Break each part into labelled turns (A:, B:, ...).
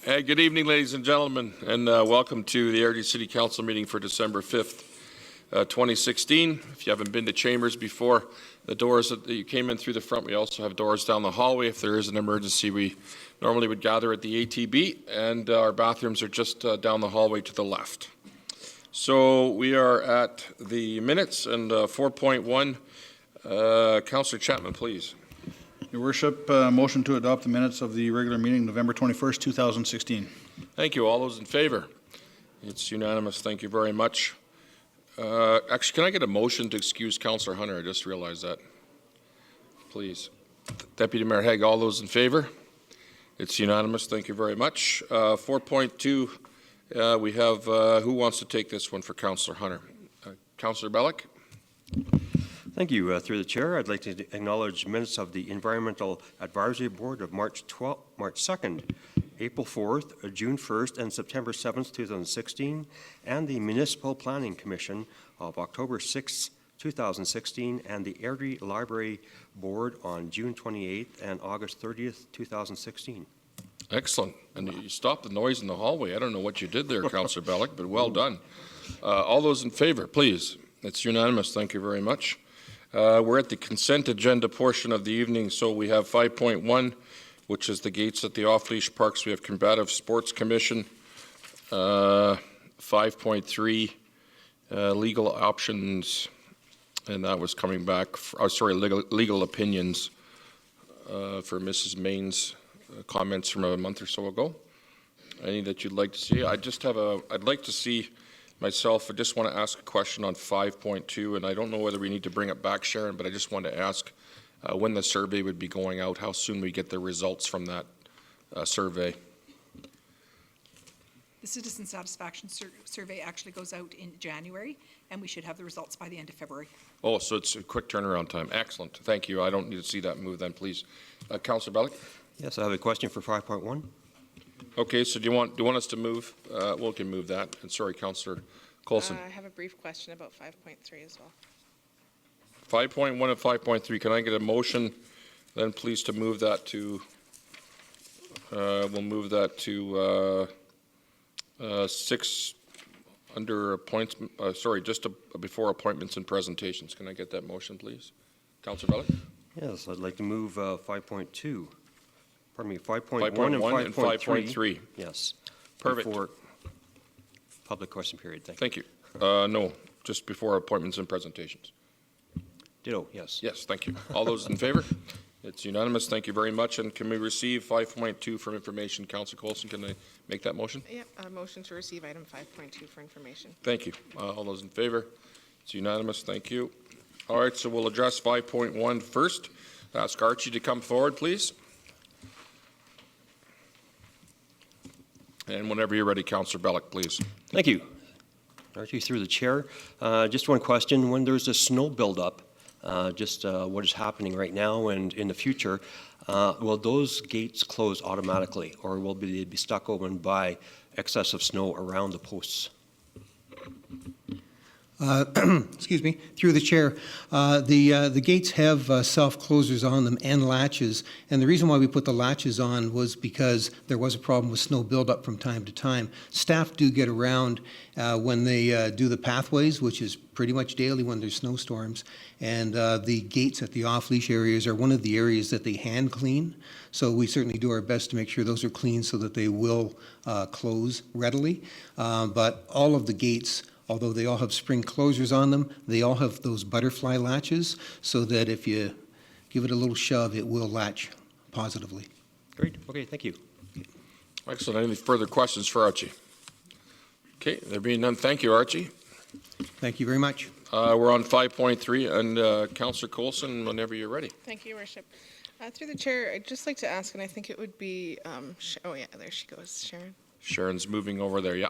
A: Hey, good evening, ladies and gentlemen, and welcome to the Airdrie City Council meeting for December 5th, 2016. If you haven't been to Chambers before, the doors that you came in through the front, we also have doors down the hallway. If there is an emergency, we normally would gather at the ATB, and our bathrooms are just down the hallway to the left. So we are at the minutes, and 4.1, Councillor Chapman, please.
B: Your Worship, motion to adopt the minutes of the regular meeting November 21st, 2016.
A: Thank you. All those in favor? It's unanimous. Thank you very much. Actually, can I get a motion to excuse Councillor Hunter? I just realized that. Please. Deputy Mayor Haig, all those in favor? It's unanimous. Thank you very much. 4.2, we have, who wants to take this one for Councillor Hunter? Councillor Bellick?
C: Thank you. Through the chair, I'd like to acknowledge minutes of the Environmental Advisory Board of March 2nd, April 4th, June 1st, and September 7th, 2016, and the Municipal Planning Commission of October 6th, 2016, and the Airdrie Library Board on June 28th and August 30th, 2016.
A: Excellent. And you stopped the noise in the hallway. I don't know what you did there, Councillor Bellick, but well done. All those in favor, please. It's unanimous. Thank you very much. We're at the consent agenda portion of the evening, so we have 5.1, which is the gates at the off-leash parks. We have Combative Sports Commission. 5.3, legal options, and that was coming back, legal opinions for Mrs. Main's comments from a month or so ago. Any that you'd like to see? I'd like to see myself, I just want to ask a question on 5.2, and I don't know whether we need to bring it back, Sharon, but I just want to ask when the survey would be going out, how soon we get the results from that survey.
D: The citizen satisfaction survey actually goes out in January, and we should have the results by the end of February. Oh, so it's a quick turnaround time. Excellent. Thank you. I don't need to see that move then, please. Councillor Bellick?
C: Yes, I have a question for 5.1.
A: Okay, so do you want us to move? We can move that. And sorry, Councillor Coulson.
E: I have a brief question about 5.3 as well.
A: 5.1 and 5.3. Can I get a motion then, please, to move that to? We'll move that to 6 under appointments. Before appointments and presentations. Can I get that motion, please, Councillor Bellick?
C: Yes, I'd like to move 5.2. Pardon me,
A: 5.1
C: and
A: 5.3.
C: Yes.
A: Perfect.
C: Before public question period.
A: Thank you. No, just before appointments and presentations.
C: Ditto, yes.
A: Yes, thank you. All those in favor? It's unanimous. Thank you very much. And can we receive 5.2 for information? Councillor Coulson, can I make that motion?
E: Yep, a motion to receive item 5.2 for information.
A: Thank you. All those in favor? It's unanimous. Thank you. All right, so we'll address 5.1 first. Ask Archie to come forward, please. And whenever you're ready, Councillor Bellick, please.
C: Thank you. Archie, through the chair. Just one question. When there's a snow buildup, what is happening right now and in the future, will those gates close automatically, or will they be stuck open by excessive snow around the posts?
F: Excuse me, through the chair. The gates have self-closers on them and latches, and the reason why we put the latches on was because there was a problem with snow buildup from time to time. Staff do get around when they do the pathways, which is pretty much daily when there's snowstorms, and the gates at the off-leash areas are one of the areas that they hand clean, so we certainly do our best to make sure those are clean so that they will close readily. But all of the gates, although they all have spring closures on them, they all have those butterfly latches so that if you give it a little shove, it will latch positively.
C: Great. Okay, thank you.
A: Excellent. Any further questions for Archie? Okay, there being none, thank you, Archie.
F: Thank you very much.
A: We're on 5.3, and Councillor Coulson, whenever you're ready.
E: Thank you, Your Worship. Through the chair, I'd just like to ask, and I think it would be, oh yeah, there she goes, Sharon.
A: Sharon's moving over there, yeah.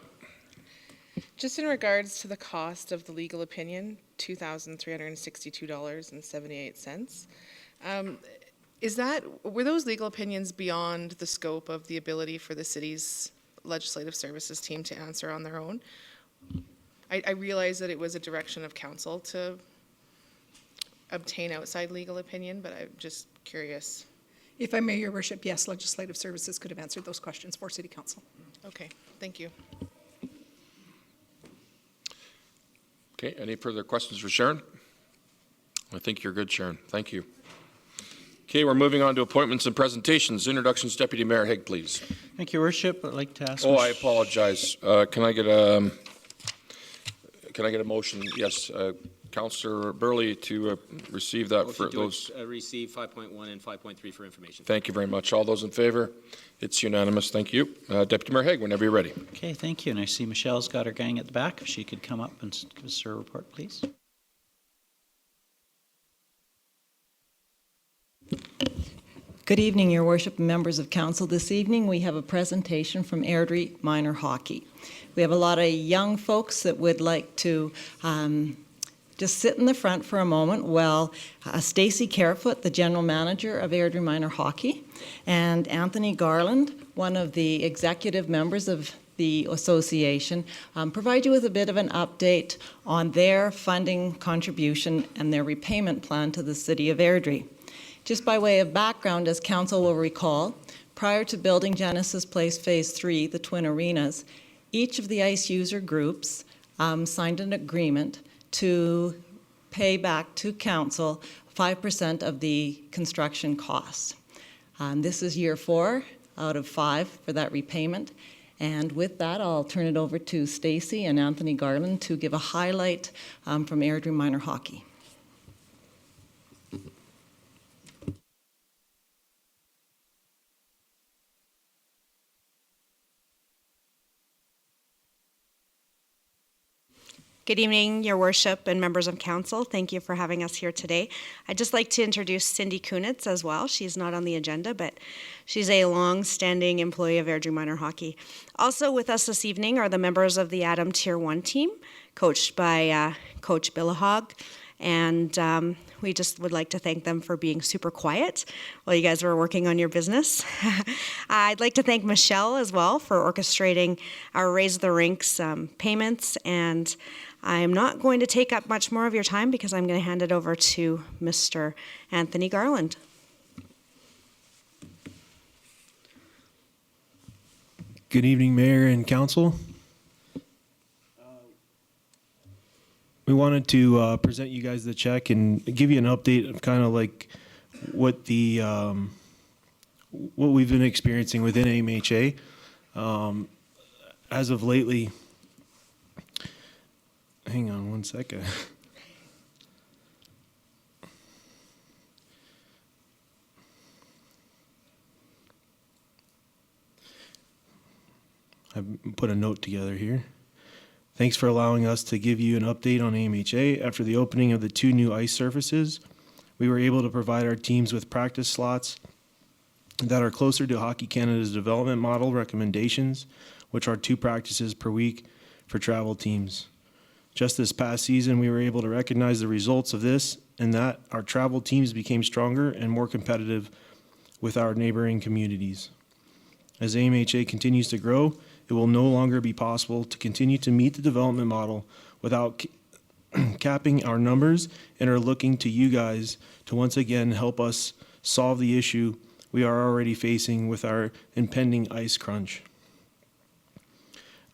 E: Just in regards to the cost of the legal opinion, $2,362.78. Were those legal opinions beyond the scope of the ability for the city's legislative services team to answer on their own? I realize that it was a direction of council to obtain outside legal opinion, but I'm just curious
D: If I may, Your Worship, yes, Legislative Services could have answered those questions for City Council.
E: Okay, thank you.
A: Okay, any further questions for Sharon? I think you're good, Sharon. Thank you. Okay, we're moving on to appointments and presentations. Introductions, Deputy Mayor Haig, please.
G: Thank you, Worship. I'd like to ask.
A: Oh, I apologize. Can I get a motion? Yes, Councillor Burley to receive that for those.
H: Receive 5.1 and 5.3 for information.
A: Thank you very much. All those in favor? It's unanimous. Thank you. Deputy Mayor Haig, whenever you're ready.
G: Okay, thank you. And I see Michelle's got her gang at the back. If she could come up and give us her report, please.
I: Good evening, Your Worship and members of Council. This evening we have a presentation from Airdrie Minor Hockey. We have a lot of young folks that would like to just sit in the front for a moment while Stacey Carefoot, the General Manager of Airdrie Minor Hockey, and Anthony Garland, one of the executive members of the association, provide you with a bit of an update on their funding contribution and their repayment plan to the City of Airdrie. Just by way of background, as Council will recall, prior to building Genesis Place Phase 3, the Twin Arenas, each of the ICE user groups signed an agreement to pay back to Council 5% of the construction costs. This is year 4 out of 5 for that repayment. And with that, I'll turn it over to Stacey and Anthony Garland to give a highlight from Airdrie Minor Hockey.
J: Good evening, Your Worship and members of Council. Thank you for having us here today. I'd just like to introduce Cindy Kunitz as well. She's not on the agenda, but she's a long-standing employee of Airdrie Minor Hockey. Also with us this evening are the members of the Adam Tier 1 team, coached by Coach Billahog. And we just would like to thank them for being super quiet while you guys were working on your business. I'd like to thank Michelle as well for orchestrating our Raise the Rinks payments. And I'm not going to take up much more of your time because I'm going to hand it over to Mr. Anthony Garland.
K: Good evening, Mayor and Council. We wanted to present you guys the check and give you an update of kind of like what the what we've been experiencing within AMHA. As of lately, hang on one second. I put a note together here. Thanks for allowing us to give you an update on AMHA. After the opening of the 2 new ice surfaces, we were able to provide our teams with practice slots that are closer to Hockey Canada's development model recommendations, which are 2 practices per week for travel teams. Just this past season, we were able to recognize the results of this and that our travel teams became stronger and more competitive with our neighboring communities. As AMHA continues to grow, it will no longer be possible to continue to meet the development model without capping our numbers, and are looking to you guys to once again help us solve the issue we are already facing with our impending ice crunch.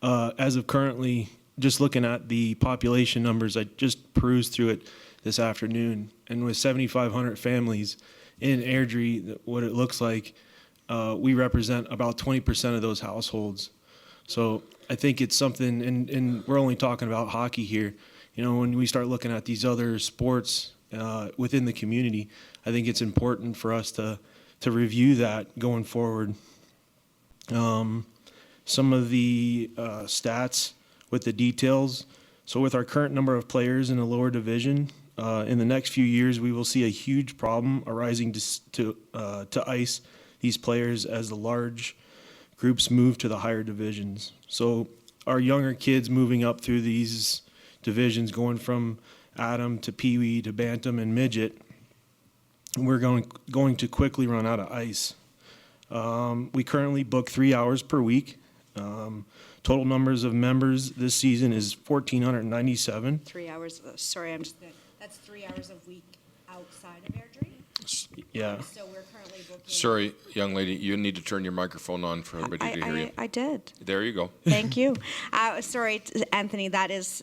K: As of currently, just looking at the population numbers, I just perused through it this afternoon, and with 7,500 families in Airdrie, what it looks like, we represent about 20% of those households. So I think it's something, and we're only talking about hockey here. You know, when we start looking at these other sports within the community, I think it's important for us to review that going forward. Some of the stats with the details. So with our current number of players in the lower division, in the next few years, we will see a huge problem arising to ice these players as the large groups move to the higher divisions. So our younger kids moving up through these divisions, going from Atom to Pee Wee to Bantam and Midget, we're going to quickly run out of ice. We currently book 3 hours per week. Total numbers of members this season is 1,497.
J: 3 hours, sorry, that's 3 hours a week outside of Airdrie?
K: Yeah.
J: So we're currently booking.
A: Sorry, young lady, you need to turn your microphone on for everybody to hear you.
J: I did.
A: There you go.
J: Thank you. Sorry, Anthony,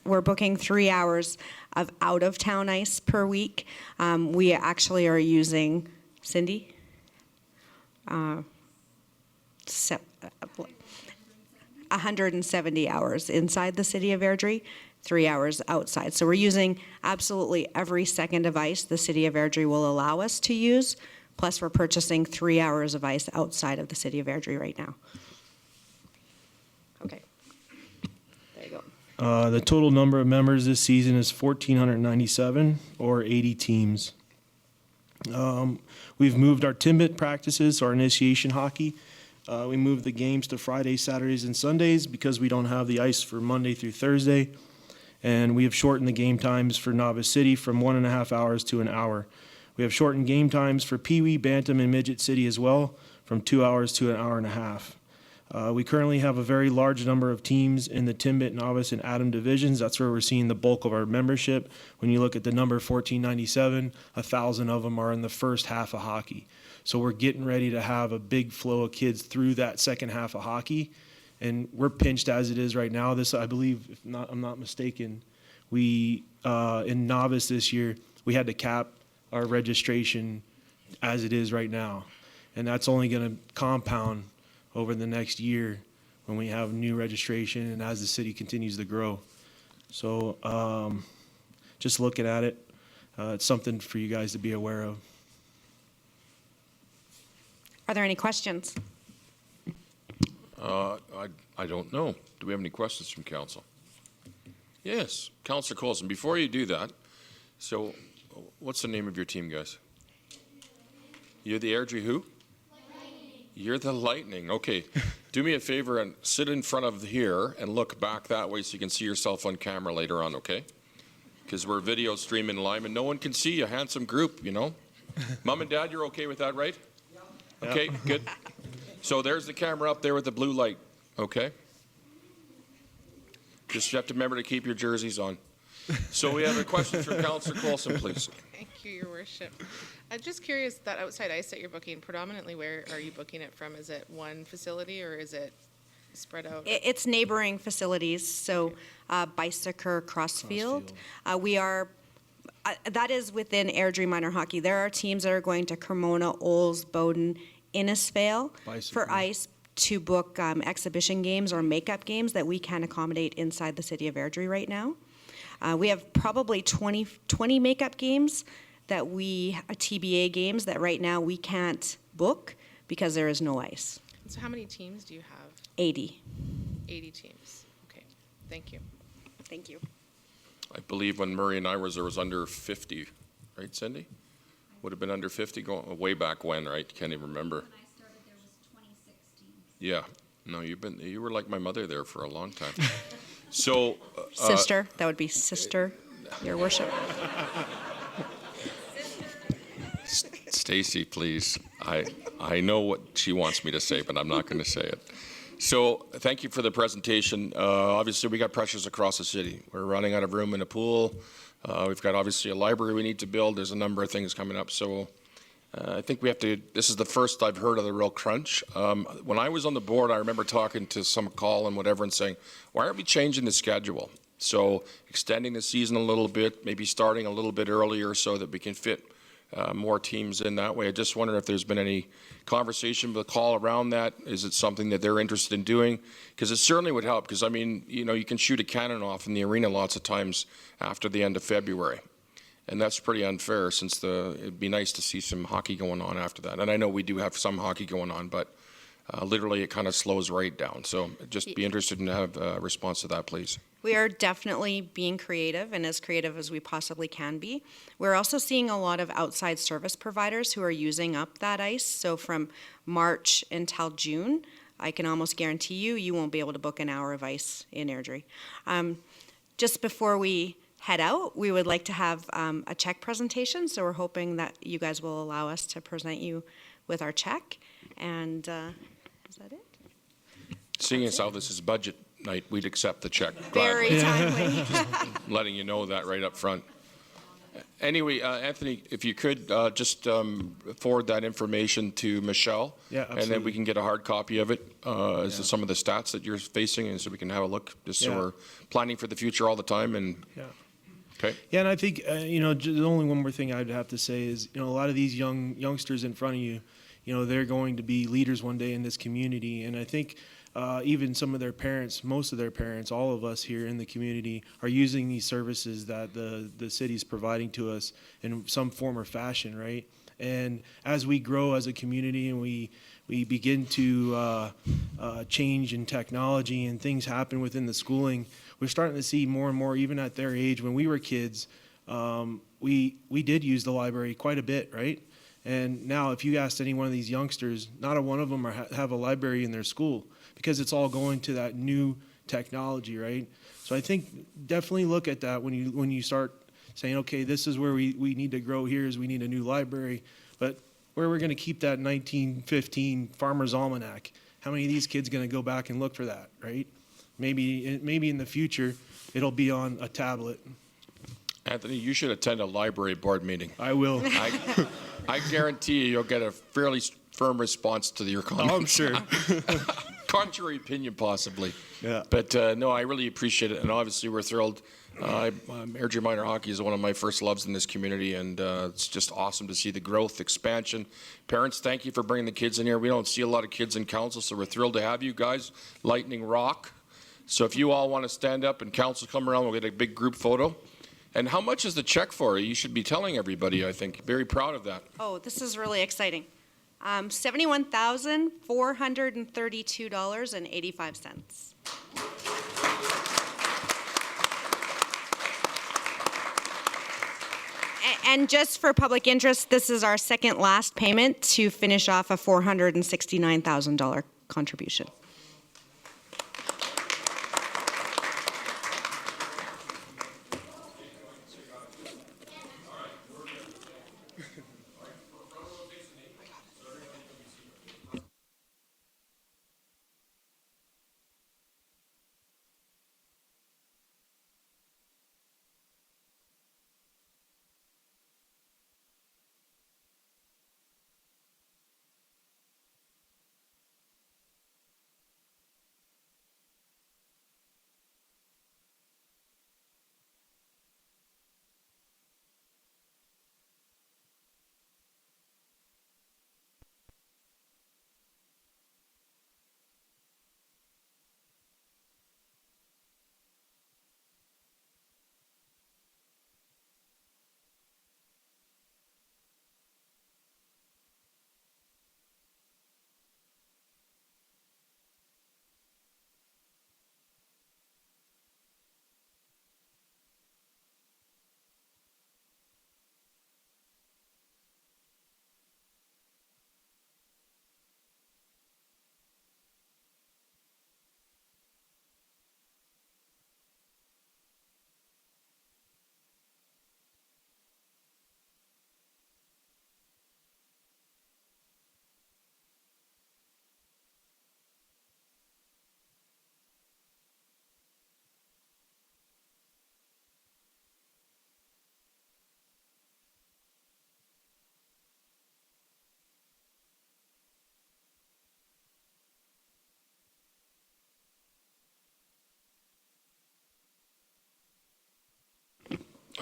J: we're booking 3 hours of out-of-town ice per week. We actually are using, Cindy? 170 hours inside the city of Airdrie, 3 hours outside. So we're using absolutely every second of ice the city of Airdrie will allow us to use, plus we're purchasing 3 hours of ice outside of the city of Airdrie right now. Okay. There you go.
K: The total number of members this season is 1,497, or 80 teams. We've moved our Timbit practices, our initiation hockey. We moved the games to Fridays, Saturdays, and Sundays because we don't have the ice for Monday through Thursday. And we have shortened the game times for Novice City from 1.5 hours to an hour. We have shortened game times for Pee Wee, Bantam, and Midget City as well, from 2 hours to an hour and a half. We currently have a very large number of teams in the Timbit, Novice, and Atom divisions. That's where we're seeing the bulk of our membership. When you look at the number 1497, 1,000 of them are in the first half of hockey. So we're getting ready to have a big flow of kids through that second half of hockey. And we're pinched as it is right now. This, I believe, if I'm not mistaken, we, in Novice this year, we had to cap our registration as it is right now. And that's only going to compound over the next year when we have new registration and as the city continues to grow. So just looking at it, it's something for you guys to be aware of.
J: Are there any questions?
A: I don't know. Do we have any questions from council? Yes, Councillor Coulson. Before you do that, so what's the name of your team, guys? You're the Airdrie who? Lightning. You're the Lightning. Okay. Do me a favor and sit in front of here and look back that way so you can see yourself on camera later on, okay? Because we're video streaming live and no one can see a handsome group, you know? Mom and Dad, you're okay with that, right? Yeah. Okay, good. So there's the camera up there with the blue light, okay? Just you have to remember to keep your jerseys on. So we have a question from Councillor Coulson, please.
E: Thank you, Your Worship. I'm just curious, that outside ice that you're booking, predominantly where are you booking it from? Is it one facility or is it spread out?
J: It's neighboring facilities, so Bicycle, Crossfield. We are, that is within Airdrie Minor Hockey. There are teams that are going to Cremona, Olds, Bowden, Innisfail for ice to book exhibition games or makeup games that we can accommodate inside the city of Airdrie right now. We have probably 20 makeup games that TBA games that right now we can't book because there is no ice.
E: So how many teams do you have?
J: 80.
E: 80 teams. Okay, thank you.
J: Thank you.
A: I believe when Murray and I was, there was under 50, right, Cindy? Would have been under 50 going way back when, right? Can't even remember.
L: When I started, there was 26 teams.
A: Yeah. No, you were like my mother there for a long time. So,
J: Sister, that would be Sister, Your Worship.
A: Stacy, please. I know what she wants me to say, but I'm not going to say it. So, thank you for the presentation. Obviously, we got pressures across the city. We're running out of room in a pool. We've got obviously a library we need to build. There's a number of things coming up. So, I think we have to, this is the first I've heard of the real crunch. When I was on the board, I remember talking to some call and whatever and saying, why aren't we changing the schedule? So extending the season a little bit, maybe starting a little bit earlier so that we can fit more teams in that way. I just wonder if there's been any conversation with call around that. Is it something that they're interested in doing? Because it certainly would help. Because I mean, you know, you can shoot a cannon off in the arena lots of times after the end of February. And that's pretty unfair since it'd be nice to see some hockey going on after that. And I know we do have some hockey going on, but literally it kind of slows right down. So just be interested in have a response to that, please.
J: We are definitely being creative and as creative as we possibly can be. We're also seeing a lot of outside service providers who are using up that ice. So from March until June, I can almost guarantee you won't be able to book an hour of ice in Airdrie. Just before we head out, we would like to have a check presentation. So we're hoping that you guys will allow us to present you with our check. And is that it?
A: Seeing as how this is budget night, we'd accept the check
J: Very
A: gladly.
J: timely.
A: Just letting you know that right up front. Anyway, Anthony, if you could just forward that information to Michelle.
K: Yeah,
A: And then we
K: absolutely.
A: can get a hard copy of it as to some of the stats that you're facing, and so we can have a look, just so
K: Yeah.
A: we're planning for the future all the time. And
K: Yeah.
A: okay.
K: Yeah, and I think the only one more thing I'd have to say is, a lot of these youngsters in front of you, they're going to be leaders one day in this community, and I think even some of their parents, most of their parents, all of us here in the community are using these services that the city's providing to us in some form or fashion, right? And as we grow as a community and we begin to change in technology and things happen within the schooling, we're starting to see more and more, even at their age. When we were kids, we did use the library quite a bit, right? And now if you asked any one of these youngsters, not a one of them have a library in their school, because it's all going to that new technology, right? So I think definitely look at that when you start saying, okay, this is where we need to grow here, is we need a new library. But where we're going to keep that 1915 Farmer's Almanac? How many of these kids going to go back and look for that, right? Maybe in the future it'll be on a tablet.
A: Anthony, you should attend a library board meeting.
K: I will.
A: I guarantee you'll get a fairly firm response to your comments.
K: Oh, I'm sure.
A: Contrary opinion, possibly.
K: Yeah.
A: But no, I really appreciate it, and obviously we're thrilled. Airdrie Minor Hockey is one of my first loves in this community, and it's just awesome to see the growth, expansion. Parents, thank you for bringing the kids in here. We don't see a lot of kids in council, so we're thrilled to have you guys. Lightning Rock. So if you all want to stand up and council come around, we'll get a big group photo. And how much is the check for? You should be telling everybody, I think. Very proud of that.
J: Oh, this is really exciting. $71,432.85. And just for public interest, this is our second last payment to finish off a $469,000 contribution.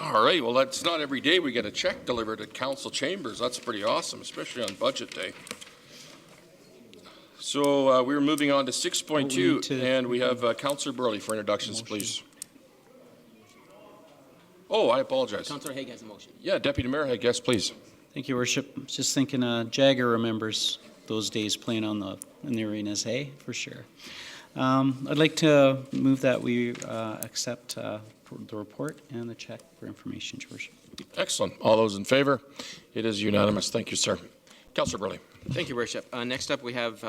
A: All right, well, that's not every day we get a check delivered at council chambers. That's pretty awesome, especially on budget day. So we're moving on to 6.2, and we have Councillor Burley for introductions, please. Oh, I apologize.
H: Councillor Haig has a motion.
A: Yeah, Deputy Mayor, I guess, please.
G: Thank you, Worship. Just thinking Jagger remembers those days playing in the arenas, hey, for sure. I'd like to move that we accept the report and the check for information, Your Worship.
A: Excellent. All those in favor? It is unanimous. Thank you, sir. Councillor Burley.
H: Thank you, Worship. Next up, we have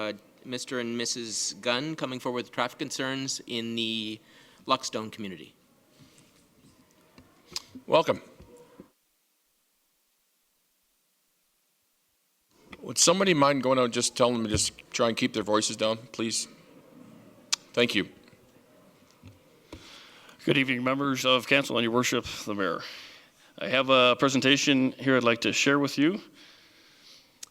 H: Mr. and Mrs. Gunn coming forward with traffic concerns in the Luckstone community.
A: Welcome. Would somebody mind going out and just tell them to just try and keep their voices down, please? Thank you.
M: Good evening, members of council and Your Worship, the Mayor. I have a presentation here I'd like to share with you.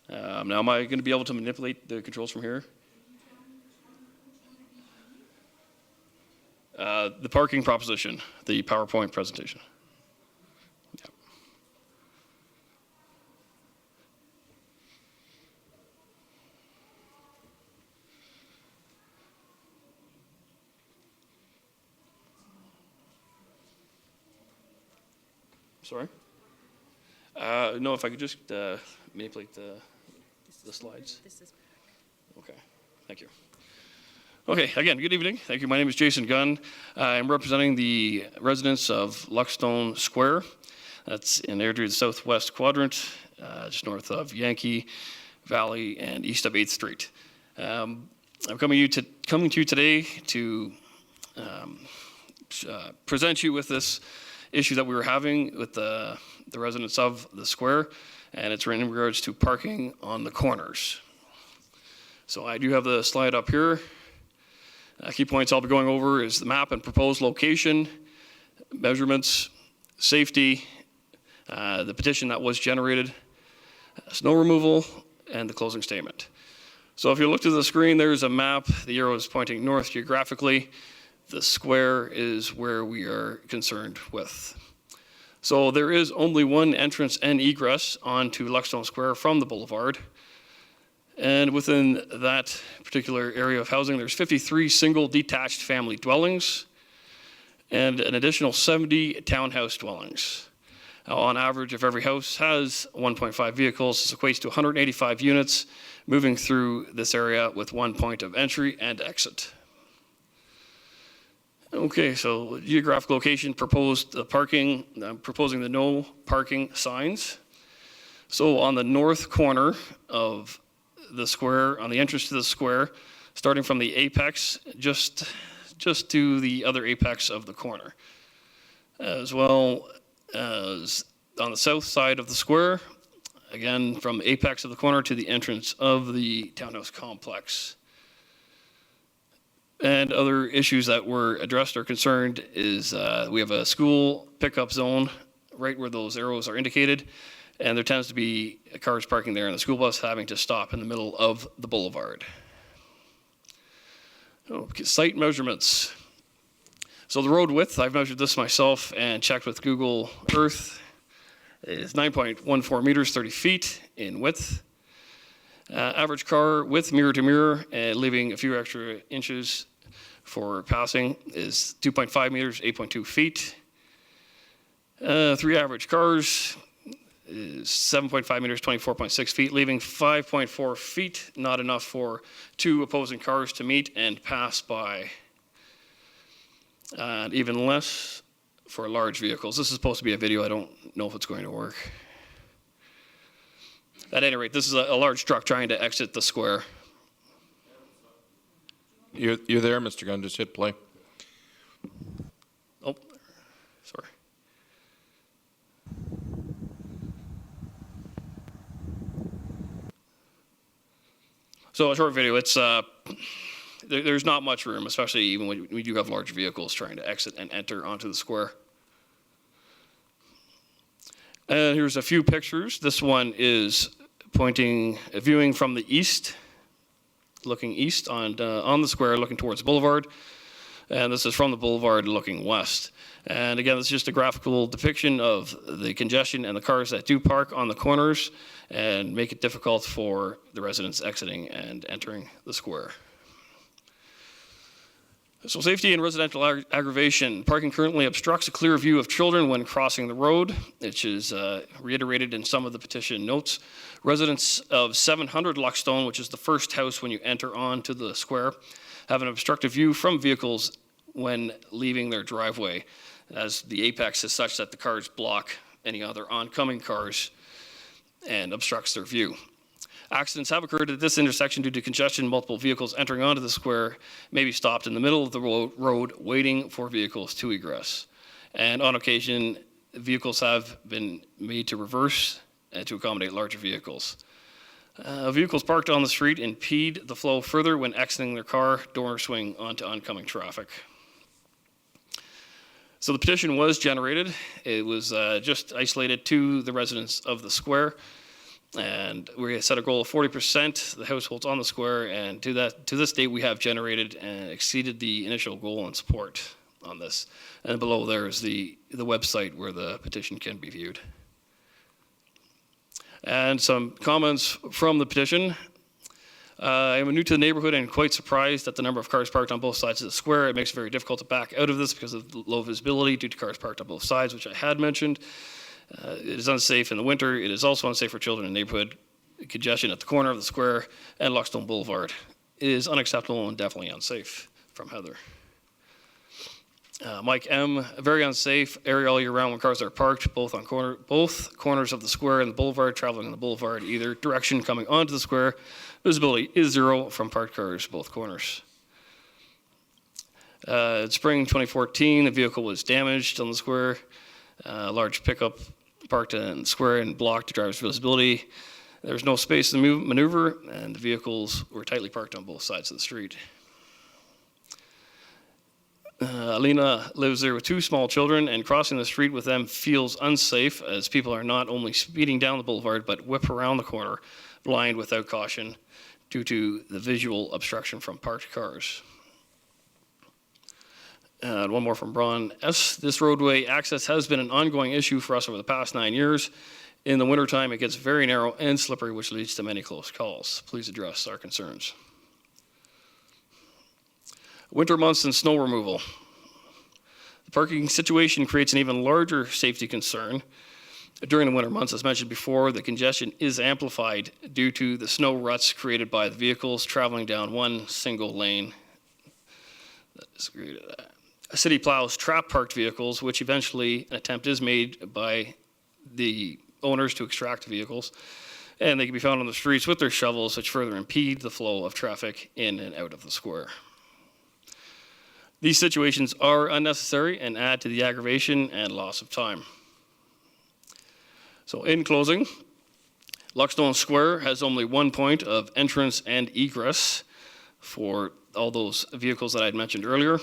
M: Now, am I going to be able to manipulate the controls from here? The parking proposition, the PowerPoint presentation. Yeah. Sorry? No, if I could just manipulate the slides. Okay, thank you. Okay, again, good evening. Thank you. My name is Jason Gunn. I'm representing the residents of Luckstone Square. That's in Airdrie, the southwest quadrant, just north of Yankee Valley and east of 8th Street. I'm coming to you today to present you with this issue that we were having with the residents of the square, and it's in regards to parking on the corners. So I do have the slide up here. Key points I'll be going over is the map and proposed location, measurements, safety, the petition that was generated, snow removal, and the closing statement. So if you look to the screen, there's a map. The arrow is pointing north geographically. The square is where we are concerned with. So there is only one entrance and egress onto Luckstone Square from the boulevard. And within that particular area of housing, there's 53 single detached family dwellings and an additional 70 townhouse dwellings. Now, on average, if every house has 1.5 vehicles, this equates to 185 units moving through this area with one point of entry and exit. Okay, so geographic location, proposed parking, I'm proposing the no parking signs. So on the north corner of the square, on the entrance to the square, starting from the apex, just to the other apex of the corner. As well as on the south side of the square, again, from the apex of the corner to the entrance of the townhouse complex. And other issues that were addressed or concerned is we have a school pickup zone right where those arrows are indicated, and there tends to be cars parking there and the school bus having to stop in the middle of the boulevard. Okay, site measurements. So the road width, I've measured this myself and checked with Google Earth, is 9.14 meters, 30 feet in width. Average car width, mirror to mirror, leaving a few extra inches for passing, is 2.5 meters, 8.2 feet. 3 average cars is 7.5 meters, 24.6 feet, leaving 5.4 feet, not enough for 2 opposing cars to meet and pass by. And even less for large vehicles. This is supposed to be a video. I don't know if it's going to work. At any rate, this is a large truck trying to exit the square.
A: You're there, Mr. Gunn. Just hit play.
M: Oh, sorry. So a short video. It's there's not much room, especially even when we do have large vehicles trying to exit and enter onto the square. And here's a few pictures. This one is viewing from the east, looking east on the square, looking towards the boulevard. And this is from the boulevard looking west. And again, this is just a graphical depiction of the congestion and the cars that do park on the corners and make it difficult for the residents exiting and entering the square. So safety and residential aggravation. Parking currently obstructs a clear view of children when crossing the road, which is reiterated in some of the petition notes. Residents of 700 Luckstone, which is the first house when you enter onto the square, have an obstructive view from vehicles when leaving their driveway, as the apex is such that the cars block any other oncoming cars and obstructs their view. Accidents have occurred at this intersection due to congestion. Multiple vehicles entering onto the square may be stopped in the middle of the road waiting for vehicles to egress. And on occasion, vehicles have been made to reverse to accommodate larger vehicles. Vehicles parked on the street impede the flow further when exiting their car, door swing onto oncoming traffic. So the petition was generated. It was just isolated to the residents of the square. And we set a goal of 40% the households on the square, and to this date we have generated and exceeded the initial goal and support on this. And below there is the website where the petition can be viewed. And some comments from the petition. I am new to the neighborhood and quite surprised at the number of cars parked on both sides of the square. It makes it very difficult to back out of this because of low visibility due to cars parked on both sides, which I had mentioned. It is unsafe in the winter. It is also unsafe for children in the neighborhood. Congestion at the corner of the square and Lockstone Boulevard is unacceptable and definitely unsafe. From Heather. Mike M. Very unsafe area all year round when cars are parked both corners of the square and the boulevard. Traveling on the boulevard either direction coming onto the square, visibility is zero from parked cars both corners. In spring 2014, the vehicle was damaged on the square. A large pickup parked in the square and blocked the driver's visibility. There was no space to maneuver, and the vehicles were tightly parked on both sides of the street. Alina lives there with 2 small children, and crossing the street with them feels unsafe as people are not only speeding down the boulevard but whip around the corner, blind without caution, due to the visual obstruction from parked cars. And one more from Braun S. This roadway access has been an ongoing issue for us over the past 9 years. In the wintertime, it gets very narrow and slippery, which leads to many close calls. Please address our concerns. Winter months and snow removal. The parking situation creates an even larger safety concern. During the winter months, as mentioned before, the congestion is amplified due to the snow ruts created by the vehicles traveling down one single lane. That is created. City plows trap parked vehicles, which eventually an attempt is made by the owners to extract the vehicles, and they can be found on the streets with their shovels, which further impede the flow of traffic in and out of the square. These situations are unnecessary and add to the aggravation and loss of time. So in closing, Lockstone Square has only one point of entrance and egress for all those vehicles that I had mentioned earlier.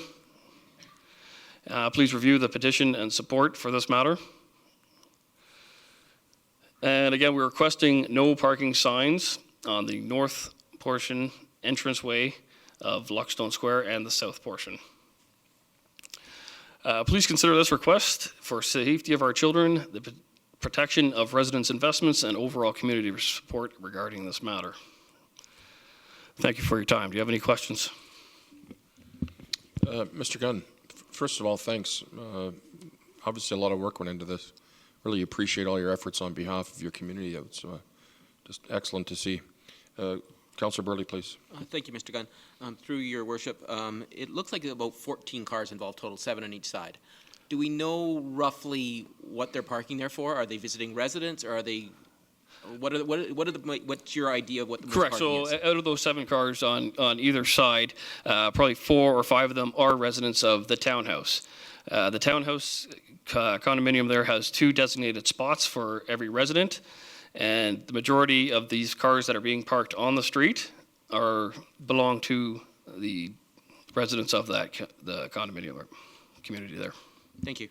M: Please review the petition and support for this matter. And again, we're requesting no parking signs on the north portion entranceway of Lockstone Square and the south portion. Please consider this request for safety of our children, the protection of residents' investments, and overall community support regarding this matter. Thank you for your time. Do you have any questions?
A: Mr. Gunn, first of all, thanks. Obviously, a lot of work went into this. Really appreciate all your efforts on behalf of your community. It's just excellent to see. Councillor Burley, please.
H: Thank you, Mr. Gunn. Through your worship, it looks like about 14 cars involved total, 7 on each side. Do we know roughly what they're parking there for? Are they visiting residents, or are they? What's your idea of what the
M: Correct.
H: parking
M: So
H: is?
M: out of those 7 cars on either side, probably 4 or 5 of them are residents of the townhouse. The townhouse condominium there has 2 designated spots for every resident, and the majority of these cars that are being parked on the street belong to the residents of the condominium or community there.
H: Thank you.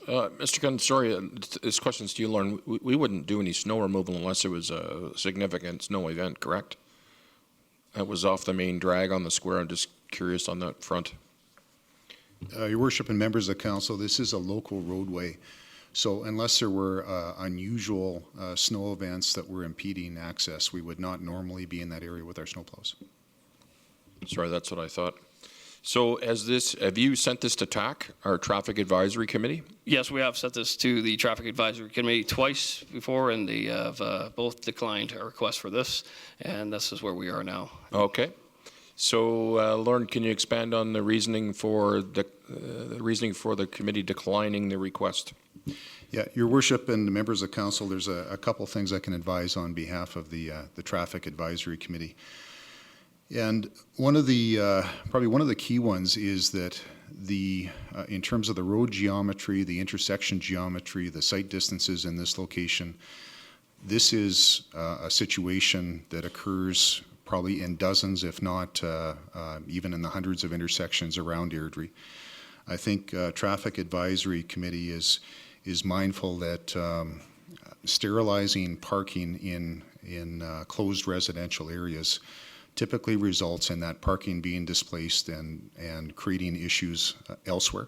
A: Mr. Gunn, sorry, this question's to you, Lauren. We wouldn't do any snow removal unless it was a significant snow event, correct? That was off the main drag on the square. I'm just curious on that front.
N: Your Worship and members of council, this is a local roadway. So unless there were unusual snow events that were impeding access, we would not normally be in that area with our snowplows.
A: Sorry, that's what I thought. So have you sent this to TAC, our Traffic Advisory Committee?
M: Yes, we have sent this to the Traffic Advisory Committee twice before, and they have both declined our request for this, and this is where we are now.
A: Okay. So, Lauren, can you expand on the reasoning for the committee declining the request?
N: Yeah, Your Worship and members of council, there's a couple things I can advise on behalf of the Traffic Advisory Committee. And probably one of the key ones is that in terms of the road geometry, the intersection geometry, the site distances in this location, this is a situation that occurs probably in dozens, if not even in the hundreds of intersections around Airdrie. I think Traffic Advisory Committee is mindful that sterilizing parking in closed residential areas typically results in that parking being displaced and creating issues elsewhere.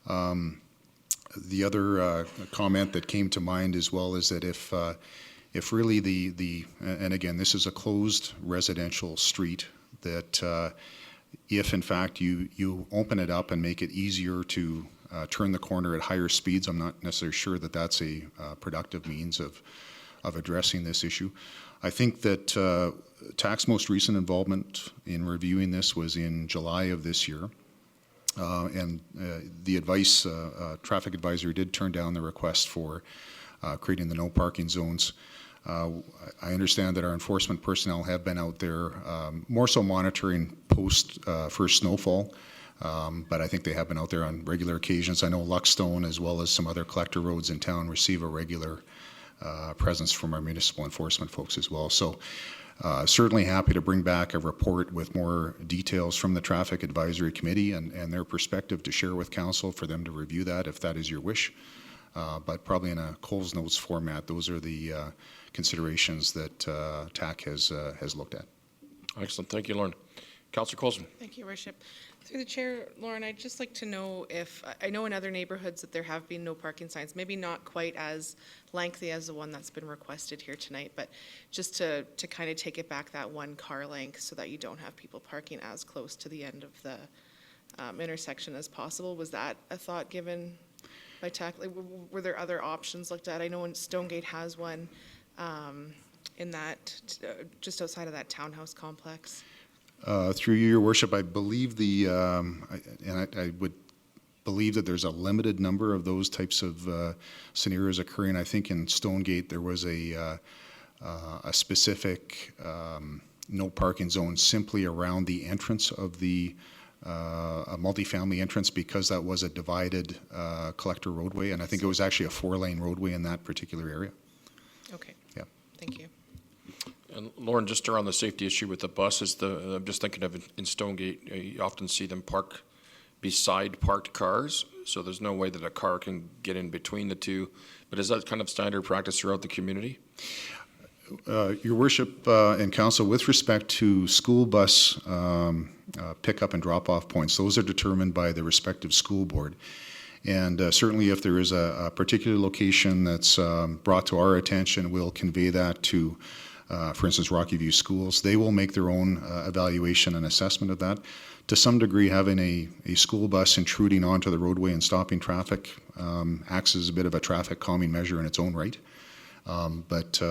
N: The other comment that came to mind as well is that if really and again, this is a closed residential street, that if in fact you open it up and make it easier to turn the corner at higher speeds, I'm not necessarily sure that that's a productive means of addressing this issue. I think that TAC's most recent involvement in reviewing this was in July of this year. And the advice, Traffic Advisory did turn down the request for creating the no parking zones. I understand that our enforcement personnel have been out there more so monitoring post first snowfall, but I think they have been out there on regular occasions. I know Luckstone as well as some other collector roads in town receive a regular presence from our municipal enforcement folks as well. So certainly happy to bring back a report with more details from the Traffic Advisory Committee and their perspective to share with Council for them to review that if that is your wish. But probably in a Coles Notes format, those are the considerations that TAC has looked at.
A: Excellent. Thank you, Lauren. Councillor Coulson.
E: Thank you, Worship. Through the chair, Lauren, I'd just like to know if, I know in other neighborhoods that there have been no parking signs, maybe not quite as lengthy as the one that's been requested here tonight, but just to kind of take it back that one car length so that you don't have people parking as close to the end of the intersection as possible. Was that a thought given by TAC? Like, were there other options looked at? I know Stonegate has one in that, just outside of that townhouse complex.
N: Through you, Your Worship, I believe I would believe that there's a limited number of those types of scenarios occurring. I think in Stonegate there was a specific no parking zone simply around the entrance of the a multifamily entrance because that was a divided collector roadway, and I think it was actually a 4-lane roadway in that particular area.
E: Okay.
N: Yeah.
E: Thank you.
A: And Lauren, just around the safety issue with the buses, I'm just thinking of in Stonegate, you often see them park beside parked cars, so there's no way that a car can get in between the two. But is that kind of standard practice throughout the community?
N: Your Worship and Council, with respect to school bus pickup and drop-off points, those are determined by the respective school board. And certainly if there is a particular location that's brought to our attention, we'll convey that to for instance, Rocky View Schools. They will make their own evaluation and assessment of that. To some degree, having a school bus intruding onto the roadway and stopping traffic acts as a bit of a traffic calming measure in its own right. But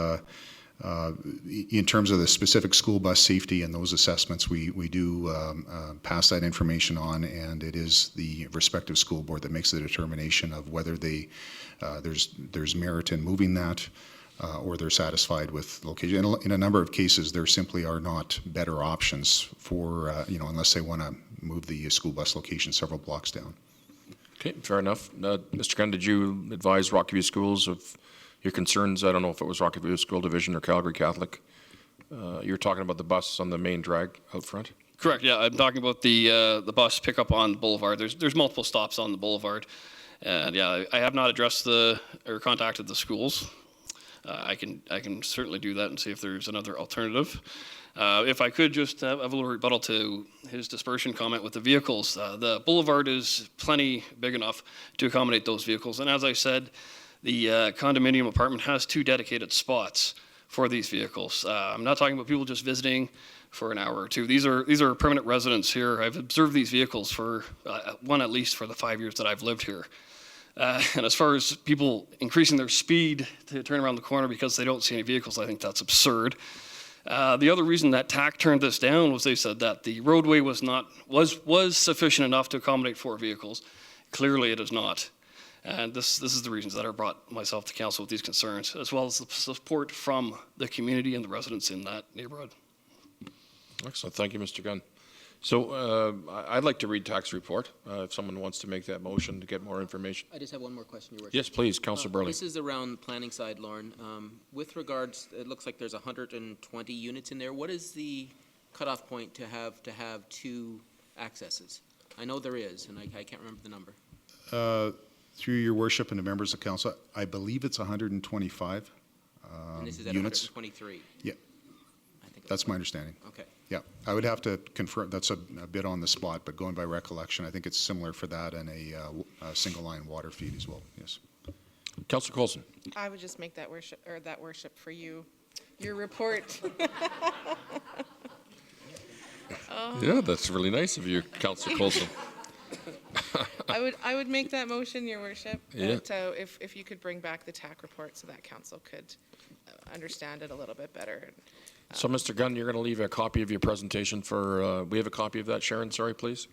N: in terms of the specific school bus safety and those assessments, we do pass that information on, and it is the respective school board that makes the determination of whether there's merit in moving that, or they're satisfied with location. In a number of cases, there simply are not better options for, unless they want to move the school bus location several blocks down.
A: Okay, fair enough. Mr. Gunn, did you advise Rocky View Schools of your concerns? I don't know if it was Rocky View School Division or Calgary Catholic. You were talking about the bus on the main drag out front?
M: Correct, yeah. I'm talking about the bus pickup on the boulevard. There's multiple stops on the boulevard. And yeah, I have not addressed or contacted the schools. I can certainly do that and see if there's another alternative. If I could just have a little rebuttal to his dispersion comment with the vehicles. The boulevard is plenty big enough to accommodate those vehicles. And as I said, the condominium apartment has 2 dedicated spots for these vehicles. I'm not talking about people just visiting for an hour or two. These are permanent residents here. I've observed these vehicles for one at least for the 5 years that I've lived here. And as far as people increasing their speed to turn around the corner because they don't see any vehicles, I think that's absurd. The other reason that TAC turned this down was they said that the roadway was sufficient enough to accommodate 4 vehicles. Clearly, it is not. And this is the reasons that I brought myself to council with these concerns, as well as the support from the community and the residents in that neighborhood.
A: Excellent. Thank you, Mr. Gunn. So I'd like to read TAC's report, if someone wants to make that motion to get more information.
H: I just have one more question, Your Worship.
A: Yes, please, Councillor Burley.
H: This is around the planning side, Lauren. With regards, it looks like there's 120 units in there. What is the cutoff point to have 2 accesses? I know there is, and I can't remember the number.
N: Through your worship and the members of council, I believe it's 125
H: And this is at
N: units.
H: 123.
N: Yeah,
H: I think
N: that's my understanding.
H: Okay.
N: Yeah, I would have to confirm, that's a bit on the spot, but going by recollection, I think it's similar for that and a single line water feed as well, yes.
A: Councillor Coulson.
E: I would just make that worship for you, your report.
A: Yeah, that's really nice of you, Councillor Coulson.
E: I would make that motion, your worship.
A: Yeah.
E: But, if you could bring back the TAC report so that council could understand it a little bit better.
A: So, Mr. Gunn, you're going to leave a copy of your presentation for, we have a copy of that, Sharon, sorry, please?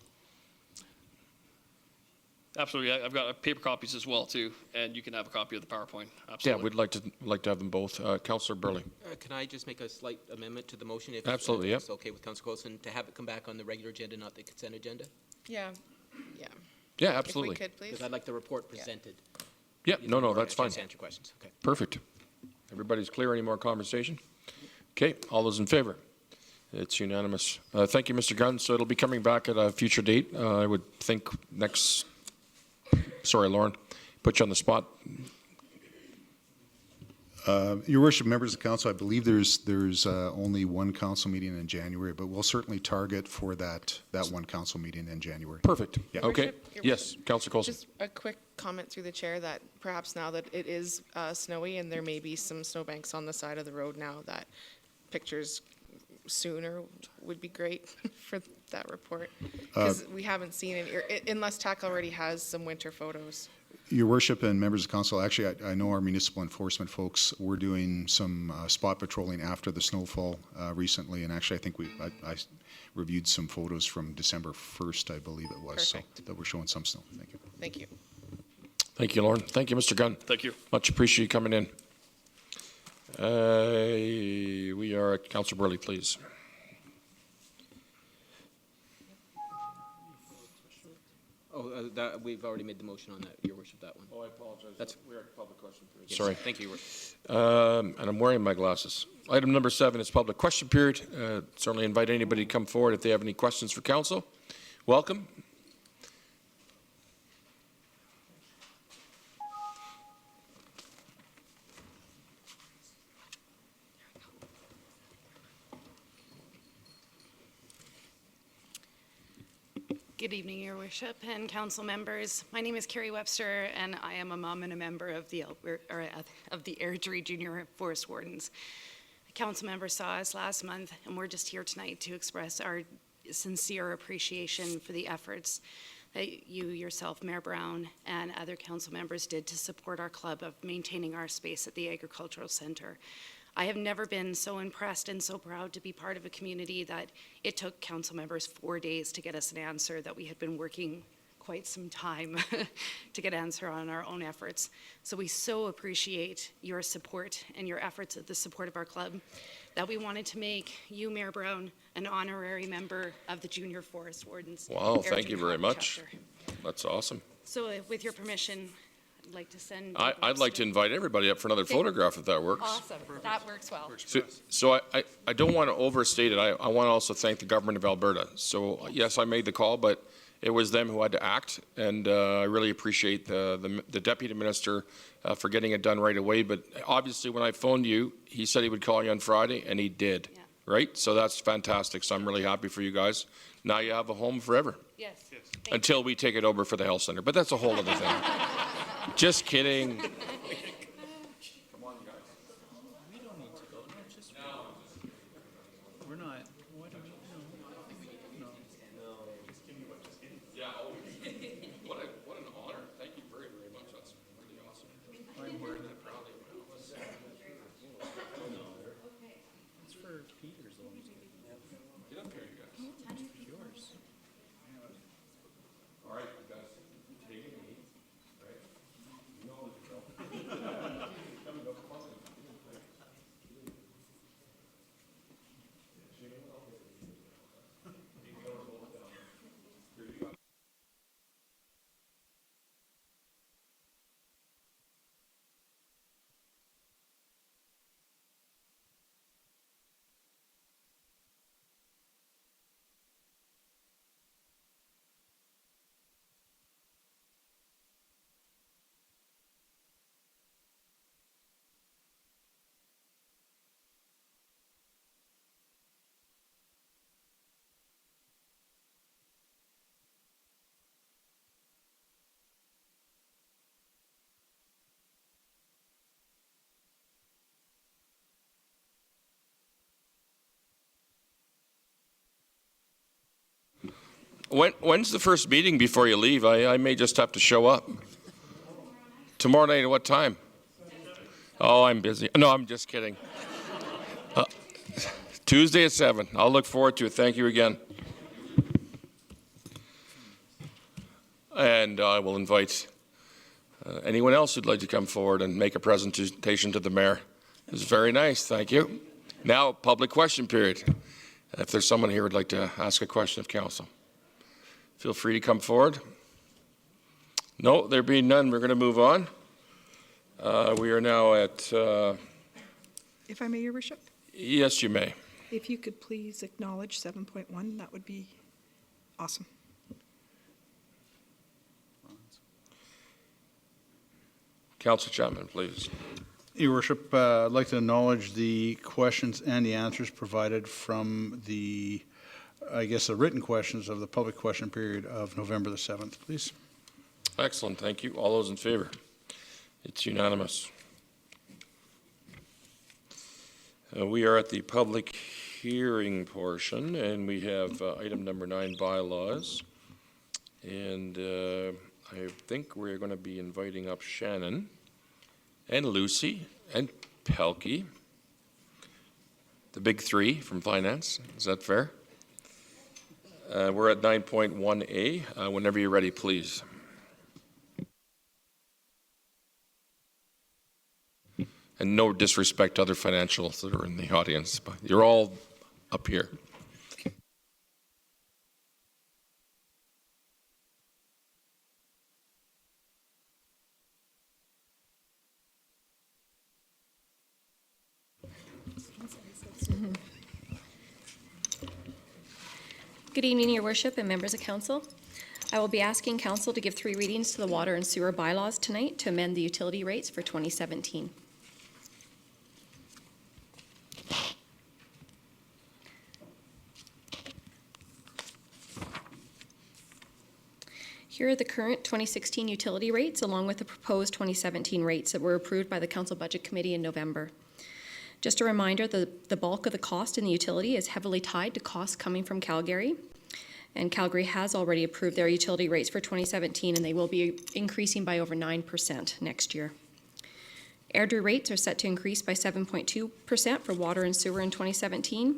M: Absolutely. I've got paper copies as well, too, and you can have a copy of the PowerPoint.
A: Yeah,
M: Absolutely.
A: we'd like to have them both. Councillor Burley.
H: Can I just make a slight amendment to the motion? If
A: Absolutely,
H: it's okay with Councillor Coulson, to have it come back on the regular agenda, not the consent agenda?
E: Yeah.
A: Yeah, absolutely.
E: If we could, please.
H: Because I'd like the report presented.
A: Yeah, no, that's fine.
H: To answer your questions. Okay.
A: Perfect. Everybody's clear? Any more conversation? Okay, all those in favor? It's unanimous. Thank you, Mr. Gunn. So it'll be coming back at a future date. I would think next, sorry, Lauren, put you on the spot.
N: Your worship, members of council, I believe there's only one council meeting in January, but we'll certainly target for that one council meeting in January.
A: Perfect.
N: Yeah.
A: Okay.
E: Your
A: Yes, Councillor Coulson.
E: Just a quick comment through the chair that perhaps now that it is snowy and there may be some snowbanks on the side of the road now, that pictures sooner would be great for that report. Because we haven't seen it, unless TAC already has some winter photos.
N: Your worship and members of council, actually, I know our municipal enforcement folks were doing some spot patrolling after the snowfall recently, and actually I think I reviewed some photos from December 1st, I believe it was, so that were showing some snow. Thank you.
E: Thank you.
A: Thank you, Lauren. Thank you, Mr. Gunn.
M: Thank you.
A: Much appreciate you coming in. We are at Councillor Burley, please.
H: Oh, that, we've already made the motion on that, your worship, that one.
A: Oh, I apologize.
H: We're at public question period.
A: Sorry.
H: Thank you, your worship.
A: And I'm wearing my glasses. Item number 7 is public question period. Certainly invite anybody to come forward if they have any questions for council. Welcome.
O: Good evening, Your Worship and council members. My name is Carrie Webster, and I am a mom and a member of the Airdrie Junior Forest Wardens. The council members saw us last month, and we're just here tonight to express our sincere appreciation for the efforts that you yourself, Mayor Brown, and other council members did to support our club of maintaining our space at the Agricultural Centre. I have never been so impressed and so proud to be part of a community that it took council members 4 days to get us an answer that we had been working quite some time to get an answer on our own efforts. So we so appreciate your support and your efforts at the support of our club that we wanted to make you, Mayor Brown, an honorary member of the Junior Forest Wardens.
A: Wow, thank
O: Airdrie
A: you very much.
O: Chapter.
A: That's awesome.
O: So with your permission, I'd like to send...
A: I'd like to invite everybody up for another photograph if that works.
O: Awesome. That works well.
A: So I don't want to overstate it. I want to also thank the government of Alberta. So yes, I made the call, but it was them who had to act, and I really appreciate the deputy minister for getting it done right away. But obviously, when I phoned you, he said he would call you on Friday, and he did.
O: Yeah.
A: Right? So that's fantastic. So I'm really happy for you guys. Now you have a home forever.
O: Yes.
A: Until we take it over for the health center. But that's a whole other thing. Just kidding.
G: We don't need to go. No, just we're not. What do we do? No.
A: Yeah. What an honor. Thank you very, very much. That's really awesome.
G: I'm worried. It's for Peter's though.
A: Get up here, you guys.
G: Yours.
A: All right, you guys. Take it easy. Right? You know the drill. When's the first meeting before you leave? I may just have to show up. Tomorrow night at what time? Oh, I'm busy. No, I'm just kidding. Tuesday at 7. I'll look forward to it. Thank you again. And I will invite anyone else who'd like to come forward and make a presentation to the mayor. It's very nice. Thank you. Now, public question period. If there's someone here who'd like to ask a question of council, feel free to come forward. No, there being none, we're going to move on. We are now at...
D: If I may, Your Worship?
A: Yes, you may.
D: If you could please acknowledge 7.1, that would be awesome.
A: Councillor Chapman, please.
B: Your Worship, I'd like to acknowledge the questions and the answers provided from the, I guess, the written questions of the public question period of November the 7th, please.
A: Excellent. Thank you. All those in favor? It's unanimous. We are at the public hearing portion, and we have item number 9, bylaws. And I think we're going to be inviting up Shannon and Lucy and Pelkey, the big three from finance. Is that fair? We're at 9.1A. Whenever you're ready, please. And no disrespect to other financials that are in the audience, but you're all up here.
P: Good evening, Your Worship and members of council. I will be asking council to give 3 readings to the water and sewer bylaws tonight to amend the utility rates for 2017. Here are the current 2016 utility rates along with the proposed 2017 rates that were approved by the Council Budget Committee in November. Just a reminder, the bulk of the cost in the utility is heavily tied to costs coming from Calgary. And Calgary has already approved their utility rates for 2017, and they will be increasing by over 9% next year. Airdrie rates are set to increase by 7.2% for water and sewer in 2017,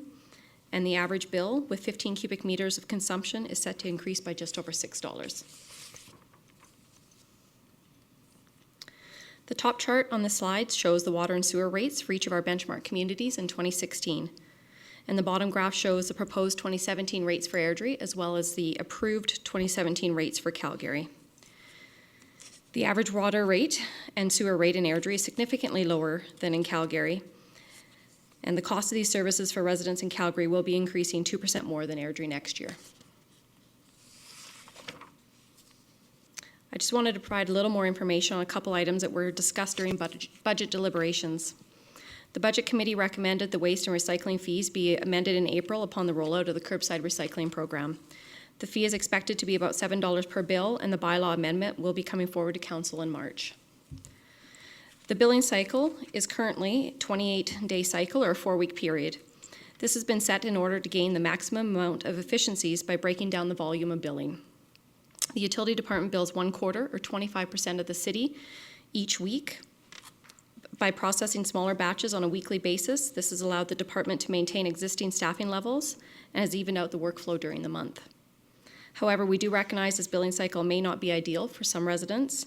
P: and the average bill with 15 cubic meters of consumption is set to increase by just over $6. The top chart on the slide shows the water and sewer rates for each of our benchmark communities in 2016. And the bottom graph shows the proposed 2017 rates for Airdrie as well as the approved 2017 rates for Calgary. The average water rate and sewer rate in Airdrie is significantly lower than in Calgary. And the cost of these services for residents in Calgary will be increasing 2% more than Airdrie next year. I just wanted to provide a little more information on a couple items that were discussed during budget deliberations. The Budget Committee recommended the waste and recycling fees be amended in April upon the rollout of the curbside recycling program. The fee is expected to be about $7 per bill, and the bylaw amendment will be coming forward to Council in March. The billing cycle is currently a 28-day cycle or a 4-week period. This has been set in order to gain the maximum amount of efficiencies by breaking down the volume of billing. The utility department bills 1/4 or 25% of the city each week. By processing smaller batches on a weekly basis, this has allowed the department to maintain existing staffing levels and has evened out the workflow during the month. However, we do recognize this billing cycle may not be ideal for some residents,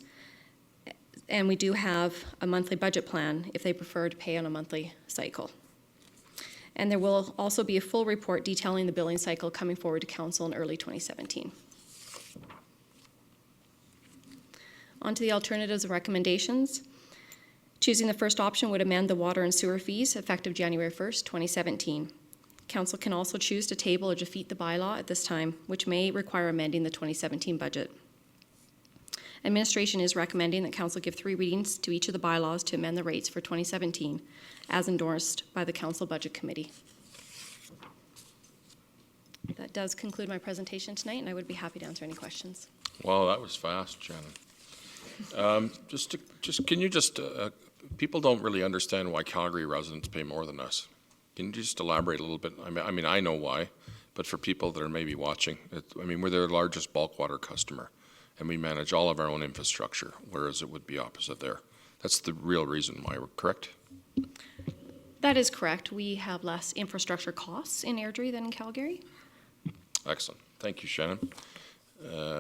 P: and we do have a monthly budget plan if they prefer to pay on a monthly cycle. And there will also be a full report detailing the billing cycle coming forward to Council in early 2017. On to the alternatives and recommendations. Choosing the first option would amend the water and sewer fees effective January 1st, 2017. Council can also choose to table or defeat the bylaw at this time, which may require amending the 2017 budget. Administration is recommending that Council give 3 readings to each of the bylaws to amend the rates for 2017, as endorsed by the Council Budget Committee. That does conclude my presentation tonight, and I would be happy to answer any questions.
A: Well, that was fast, Shannon. People don't really understand why Calgary residents pay more than us. Can you just elaborate a little bit? I mean, I know why, but for people that are maybe watching, I mean, we're their largest bulk water customer, and we manage all of our own infrastructure, whereas it would be opposite there. That's the real reason why, correct?
P: That is correct. We have less infrastructure costs in Airdrie than in Calgary.
A: Excellent. Thank you, Shannon.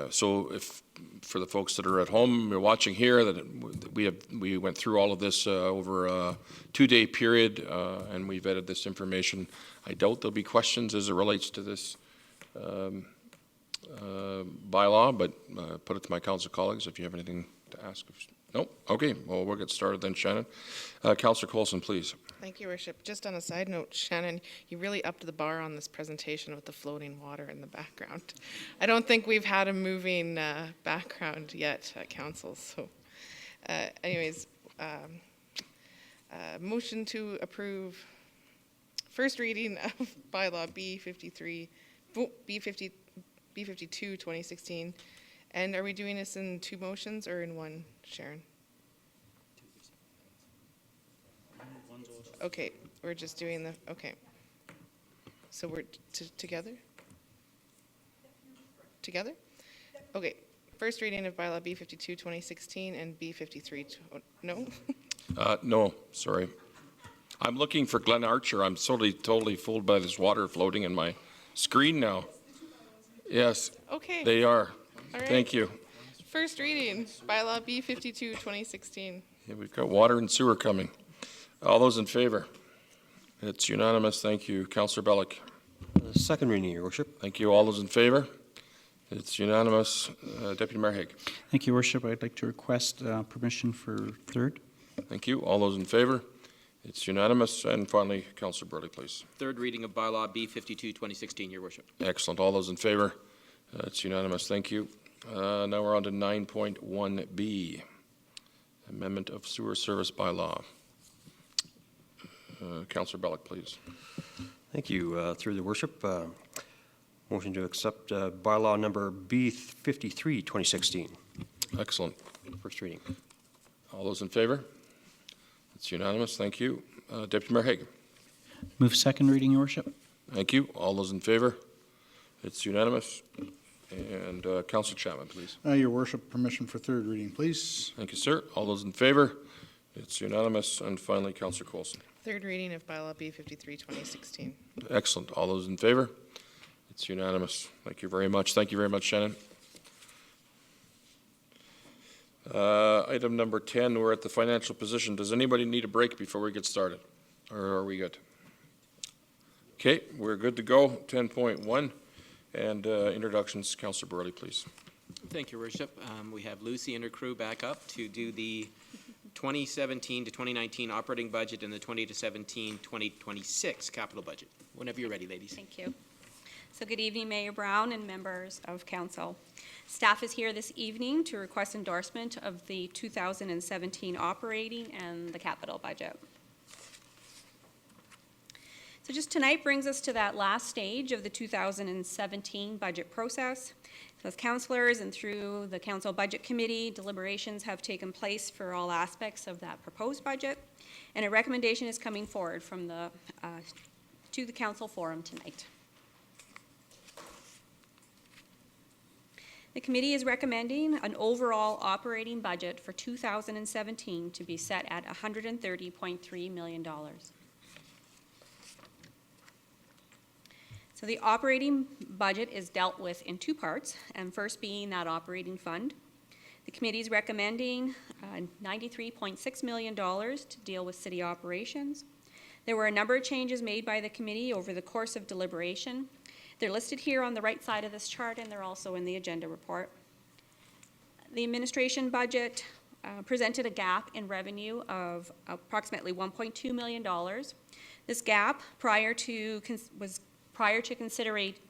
A: So if, for the folks that are at home, you're watching here, that we went through all of this over a 2-day period, and we vetted this information. I doubt there'll be questions as it relates to this bylaw, but put it to my council colleagues if you have anything to ask. No? Okay, well, we'll get started then, Shannon. Councillor Coulson, please.
E: Thank you, Worship. Just on a side note, Shannon, you really upped the bar on this presentation with the floating water in the background. I don't think we've had a moving background yet at council. So anyways, motion to approve first reading of bylaw B52, 2016. And are we doing this in 2 motions or in one, Sharon? Okay, we're just doing the, okay. So we're together? Together? Okay, first reading of bylaw B52, 2016 and B53, no?
A: No, sorry. I'm looking for Glenn Archer. I'm totally fooled by this water floating in my screen now. Yes.
E: Okay.
A: They are.
E: All right.
A: Thank you.
E: First reading, bylaw B52, 2016.
A: Yeah, we've got water and sewer coming. All those in favor? It's unanimous. Thank you. Councillor Bellick.
C: Second reading, Your Worship.
A: Thank you. All those in favor? It's unanimous. Deputy Mayor Hague.
G: Thank you, Worship. I'd like to request permission for third.
A: Thank you. All those in favor? It's unanimous. And finally, Councillor Burley, please.
H: Third reading of bylaw B52, 2016, Your Worship.
A: Excellent. All those in favor? It's unanimous. Thank you. Now we're on to 9.1B, Amendment of Sewer Service Bylaw. Councillor Bellick, please.
C: Thank you. Through the Worship, motion to accept bylaw number B53, 2016.
A: Excellent.
C: First reading.
A: All those in favor? It's unanimous. Thank you. Deputy Mayor Hague.
G: Move second reading, Your Worship.
A: Thank you. All those in favor? It's unanimous. And Councillor Chapman, please.
B: Your Worship, permission for third reading, please.
A: Thank you, sir. All those in favor? It's unanimous. And finally, Councillor Coulson.
E: Third reading of bylaw B53, 2016.
A: Excellent. All those in favor? It's unanimous. Thank you very much. Thank you very much, Shannon. Item number 10, we're at the financial position. Does anybody need a break before we get started? Or are we good? Okay, we're good to go. 10.1. And introductions, Councillor Burley, please.
H: Thank you, Worship. We have Lucy and her crew back up to do the 2017 to 2019 operating budget and the 2017-2026 capital budget. Whenever you're ready, ladies.
Q: Thank you. So good evening, Mayor Brown and members of council. Staff is here this evening to request endorsement of the 2017 operating and the capital budget. So just tonight brings us to that last stage of the 2017 budget process. So as councillors and through the council budget committee, deliberations have taken place for all aspects of that proposed budget, and a recommendation is coming forward from to the council forum tonight. The committee is recommending an overall operating budget for 2017 to be set at $130.3 million. So the operating budget is dealt with in 2 parts, and first being that operating fund. The committee is recommending $93.6 million to deal with city operations. There were a number of changes made by the committee over the course of deliberation. They're listed here on the right side of this chart, and they're also in the agenda report. The administration budget presented a gap in revenue of approximately $1.2 million. This gap, prior to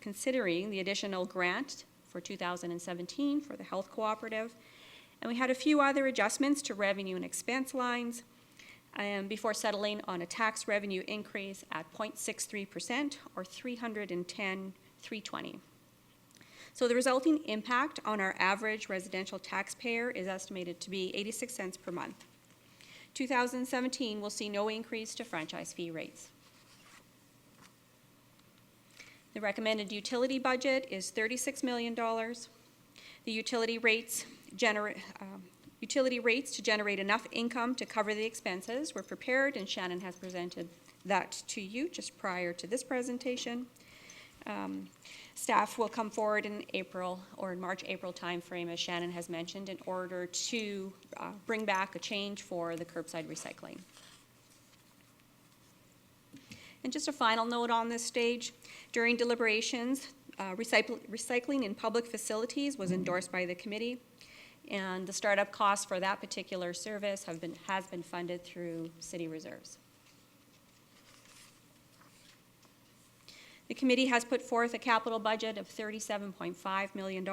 Q: considering the additional grant for 2017 for the health cooperative, and we had a few other adjustments to revenue and expense lines, before settling on a tax revenue increase at 0.63% or $310,320. So the resulting impact on our average residential taxpayer is estimated to be 86 cents per month. 2017 will see no increase to franchise fee rates.
P: The recommended utility budget is $36 million. The utility rates to generate enough income to cover the expenses were prepared, and Shannon has presented that to you just prior to this presentation. Staff will come forward in April or in March-April timeframe, as Shannon has mentioned, in order to bring back a change for the curbside recycling. And just a final note on this stage, during deliberations, recycling in public facilities was endorsed by the committee, and the startup costs for that particular service has been funded through city reserves. The committee has put forth a capital budget of $37.5 million.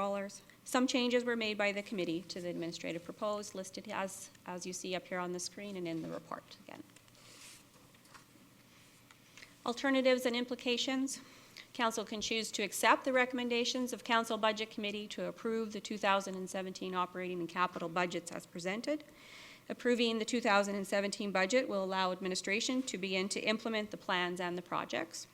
P: Some changes were made by the committee to the administrative proposed, listed as you see up here on the screen and in the report again. Alternatives and implications. Council can choose to accept the recommendations of Council Budget Committee to approve the 2017 operating and capital budgets as presented. Approving the 2017 budget will allow administration to begin to implement the plans and the projects.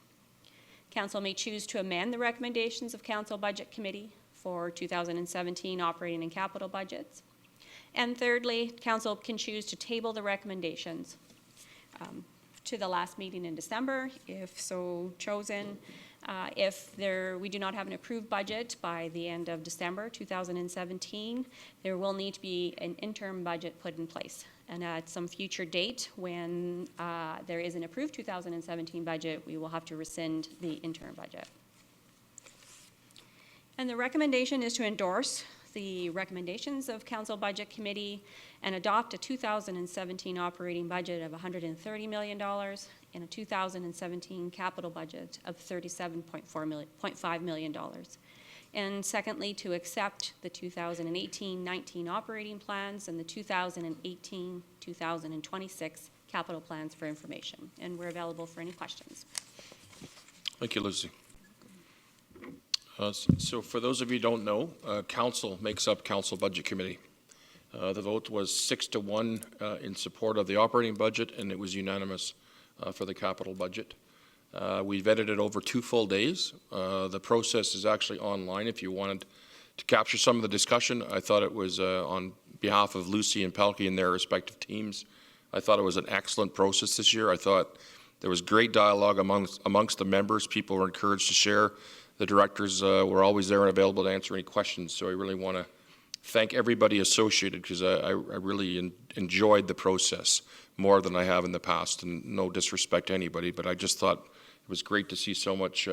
P: Council may choose to amend the recommendations of Council Budget Committee for 2017 operating and capital budgets. And thirdly, Council can choose to table the recommendations to the last meeting in December, if so chosen. If we do not have an approved budget by the end of December 2017, there will need to be an interim budget put in place. And at some future date, when there is an approved 2017 budget, we will have to rescind the interim budget. And the recommendation is to endorse the recommendations of Council Budget Committee and adopt a 2017 operating budget of $130 million and a 2017 capital budget of $37.5 million. And secondly, to accept the 2018-19 operating plans and the 2018-2026 capital plans for information. And we're available for any questions.
A: Thank you, Lucy. So for those of you who don't know, Council makes up Council Budget Committee. The vote was 6-1 in support of the operating budget, and it was unanimous for the capital budget. We vetted it over 2 full days. The process is actually online if you wanted to capture some of the discussion. I thought it was on behalf of Lucy and Pelkey and their respective teams. I thought it was an excellent process this year. I thought there was great dialogue amongst the members. People were encouraged to share. The directors were always there and available to answer any questions, so I really want to thank everybody associated, because I really enjoyed the process more than I have in the past, and no disrespect to anybody, but I just thought it was great to see so much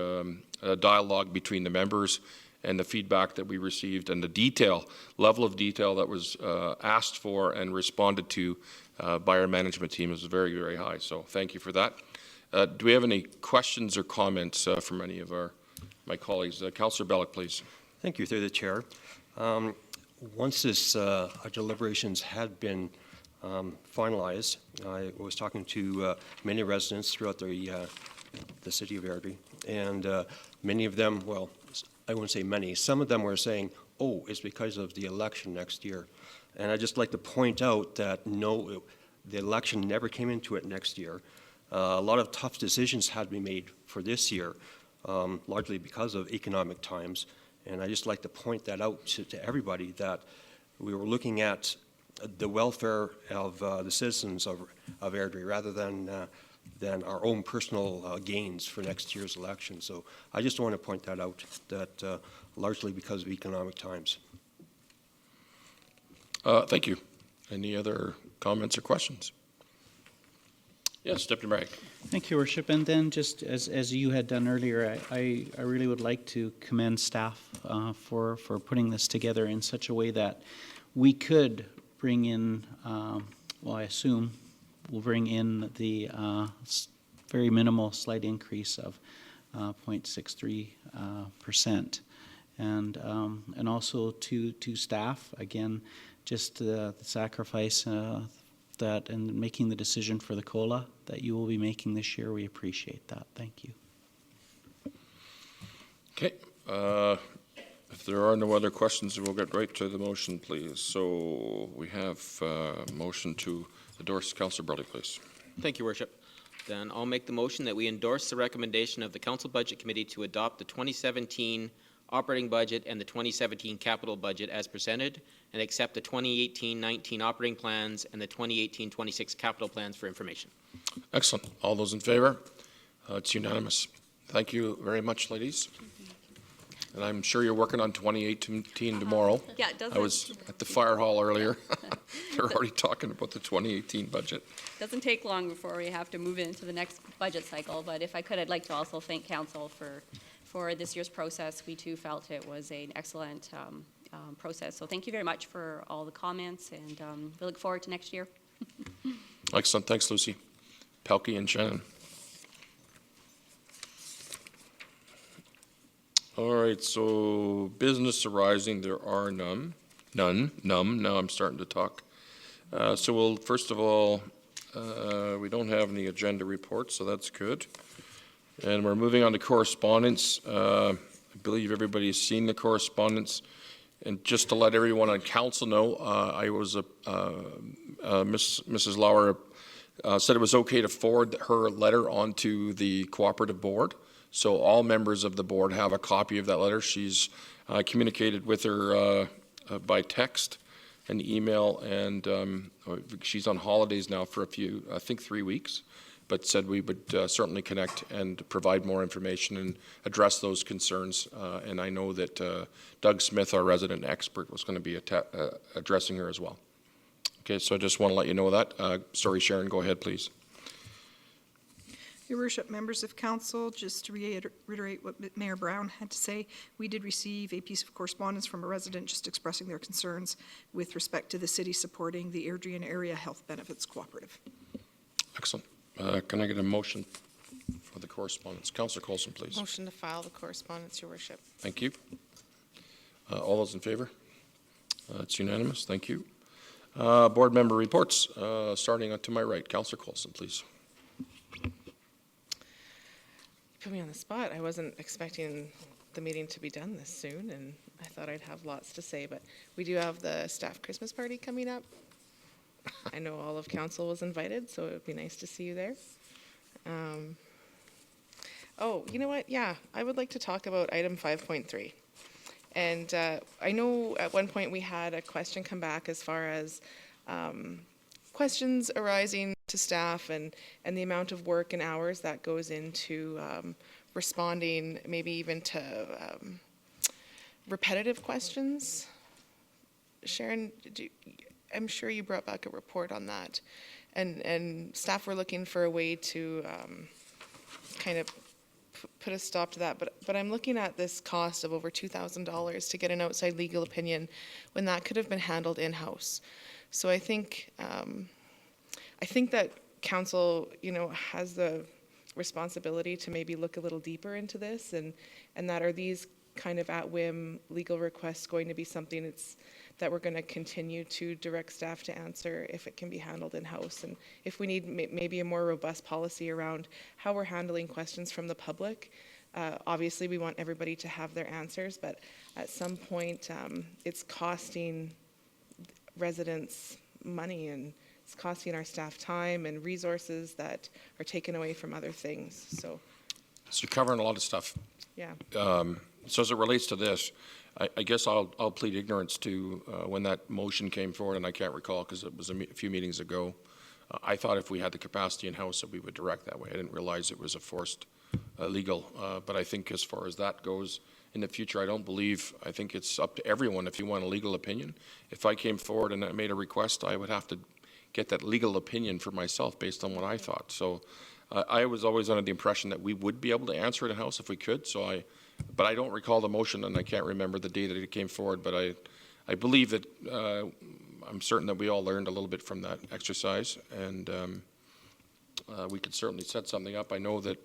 A: dialogue between the members and the feedback that we received and the level of detail that was asked for and responded to by our management team was very, very high, so thank you for that. Do we have any questions or comments from any of my colleagues? Councillor Bellick, please.
C: Thank you, through the chair. Once this deliberations had been finalized, I was talking to many residents throughout the city of Airdrie, and many of them, well, I wouldn't say many, some of them were saying, oh, it's because of the election next year. And I'd just like to point out that no, the election never came into it next year. A lot of tough decisions had to be made for this year, largely because of economic times. And I just like to point that out to everybody, that we were looking at the welfare of the citizens of Airdrie rather than our own personal gains for next year's election. So I just want to point that out, that largely because of economic times.
A: Thank you. Any other comments or questions? Yes, Deputy Mayor.
G: Thank you, Worship. And then just as you had done earlier, I really would like to commend staff for putting this together in such a way that we could bring in, well, I assume we'll bring in the very minimal slight increase of 0.63%. And also to staff, again, just the sacrifice that and making the decision for the COLA that you will be making this year. We appreciate that. Thank you.
A: Okay. If there are no other questions, we'll get right to the motion, please. So we have a motion to endorse. Councillor Burley, please.
H: Thank you, Worship. Then I'll make the motion that we endorse the recommendation of the Council Budget Committee to adopt the 2017 operating budget and the 2017 capital budget as presented, and accept the 2018-19 operating plans and the 2018-26 capital plans for information.
A: Excellent. All those in favor? It's unanimous. Thank you very much, ladies. And I'm sure you're working on 2018 tomorrow.
Q: Yeah, it doesn't.
A: I was at the fire hall earlier. They're already talking about the 2018 budget.
Q: Doesn't take long before we have to move into the next budget cycle, but if I could, I'd like to also thank council for this year's process. We too felt it was an excellent process. So thank you very much for all the comments, and we look forward to next year.
A: Excellent. Thanks, Lucy. Pelkey and Shannon. All right, so business arising, there are none. Now I'm starting to talk. So we'll, first of all, we don't have any agenda reports, so that's good. And we're moving on to correspondence. I believe everybody's seen the correspondence. And just to let everyone on council know, I was, Mrs. Lauer said it was okay to forward her letter onto the cooperative board. So all members of the board have a copy of that letter. She's communicated with her by text and email, and she's on holidays now for I think 3 weeks, but said we would certainly connect and provide more information and address those concerns. And I know that Doug Smith, our resident expert, was going to be addressing her as well. Okay, so I just want to let you know that. Sorry, Sharon, go ahead, please.
D: Your Worship, members of council, just to reiterate what Mayor Brown had to say, we did receive a piece of correspondence from a resident just expressing their concerns with respect to the city supporting the Airdrie Area Health Benefits Cooperative.
A: Excellent. Can I get a motion for the correspondence? Councillor Coulson, please.
E: Motion to file the correspondence, Your Worship.
A: Thank you. All those in favor? It's unanimous. Thank you. Board member reports, starting to my right. Councillor Coulson, please.
E: Put me on the spot. I wasn't expecting the meeting to be done this soon, and I thought I'd have lots to say, but we do have the staff Christmas party coming up. I know all of council was invited, so it would be nice to see you there. Oh, you know what? Yeah, I would like to talk about item 5.3. And I know at one point we had a question come back as far as questions arising to staff and the amount of work and hours that goes into responding, maybe even to repetitive questions. Sharon, I'm sure you brought back a report on that, and staff were looking for a way to kind of put a stop to that. But I'm looking at this cost of over $2,000 to get an outside legal opinion when that could have been handled in-house. So I think that council, has the responsibility to maybe look a little deeper into this, and that are these kind of at-whim legal requests going to be something that we're going to continue to direct staff to answer if it can be handled in-house, and if we need maybe a more robust policy around how we're handling questions from the public. Obviously, we want everybody to have their answers, but at some point, it's costing residents money, and it's costing our staff time and resources that are taken away from other things. So
A: you're covering a lot of stuff.
D: Yeah.
A: So as it relates to this, I guess I'll plead ignorance to when that motion came forward, and I can't recall because it was a few meetings ago. I thought if we had the capacity in-house that we would direct that way. I didn't realize it was a forced legal. But I think as far as that goes in the future, I think it's up to everyone if you want a legal opinion. If I came forward and I made a request, I would have to get that legal opinion for myself based on what I thought. So I was always under the impression that we would be able to answer it in-house if we could. But I don't recall the motion, and I can't remember the day that it came forward. But I believe that I'm certain that we all learned a little bit from that exercise, and we could certainly set something up. I know that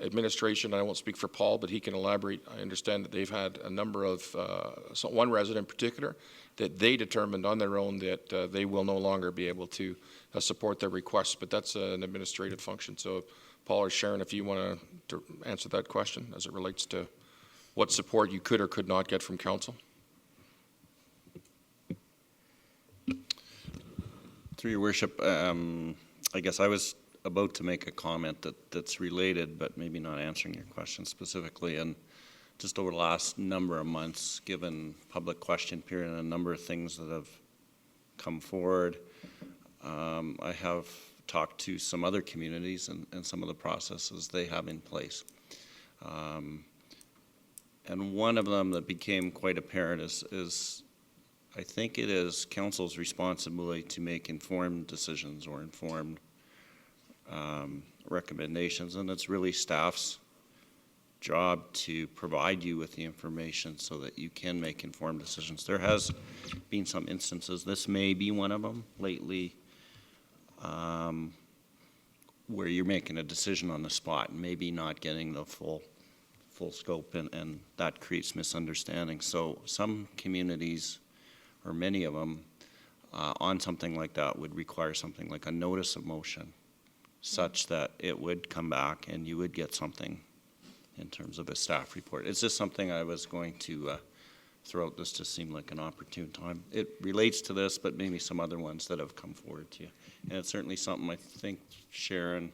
A: administration, I won't speak for Paul, but he can elaborate. I understand that they've had a number of, one resident in particular, that they determined on their own that they will no longer be able to support their requests, but that's an administrative function. So Paul or Sharon, if you want to answer that question as it relates to what support you could or could not get from council.
R: Through your worship, I guess I was about to make a comment that's related, but maybe not answering your question specifically. And just over the last number of months, given public question period and a number of things that have come forward, I have talked to some other communities and some of the processes they have in place. And one of them that became quite apparent is I think it is council's responsibility to make informed decisions or informed recommendations, and it's really staff's job to provide you with the information so that you can make informed decisions. There has been some instances, this may be one of them lately, where you're making a decision on the spot and maybe not getting the full scope, and that creates misunderstanding. So some communities, or many of them, on something like that would require something like a notice of motion, such that it would come back and you would get something in terms of a staff report. It's just something I was going to throw out. This just seemed like an opportune time. It relates to this, but maybe some other ones that have come forward to you. And it's certainly something I think, Sharon,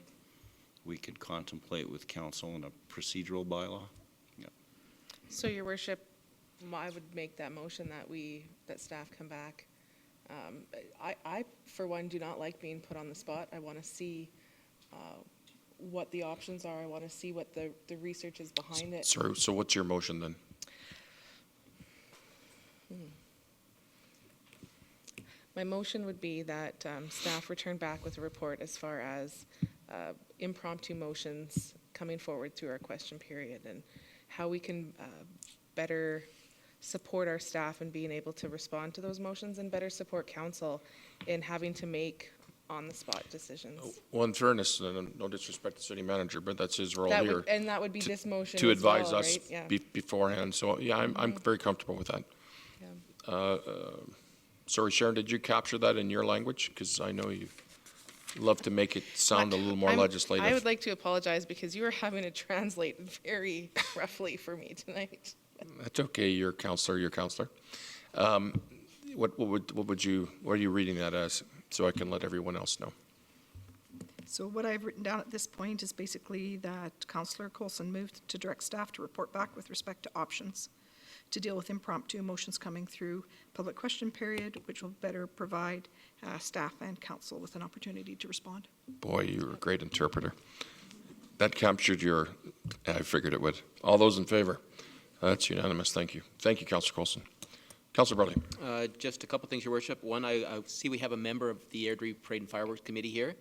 R: we could contemplate with council in a procedural bylaw. Yeah.
E: So, Your Worship, I would make that motion that staff come back. I, for one, do not like being put on the spot. I want to see what the options are. I want to see what the research is behind it.
A: Sorry, so what's your motion then?
E: My motion would be that staff return back with a report as far as impromptu motions coming forward through our question period, and how we can better support our staff in being able to respond to those motions, and better support council in having to make on-the-spot decisions.
A: Well, in fairness, no disrespect to city manager, but that's his role
E: That
A: here.
E: would, and that would be this motion
A: To
E: as
A: advise
E: well,
A: us
E: right? Yeah.
A: beforehand. So, yeah, I'm very comfortable with that.
E: Yeah.
A: Sorry, Sharon, did you capture that in your language? Because I know you love to make it sound a little more legislative.
E: I would like to apologize because you are having to translate very roughly for me tonight.
A: That's okay. You're a counselor. You're a counselor. What are you reading that as, so I can let everyone else know?
D: So what I've written down at this point is basically that Councillor Coulson moved to direct staff to report back with respect to options to deal with impromptu motions coming through public question period, which will better provide staff and council with an opportunity to respond.
A: Boy, you're a great interpreter. That captured your, I figured it would. All those in favor? That's unanimous. Thank you. Thank you, Councillor Coulson. Councillor Burley.
H: Just a couple things, Your Worship. One, I see we have a member of the Airdrie Parade and Fireworks Committee here.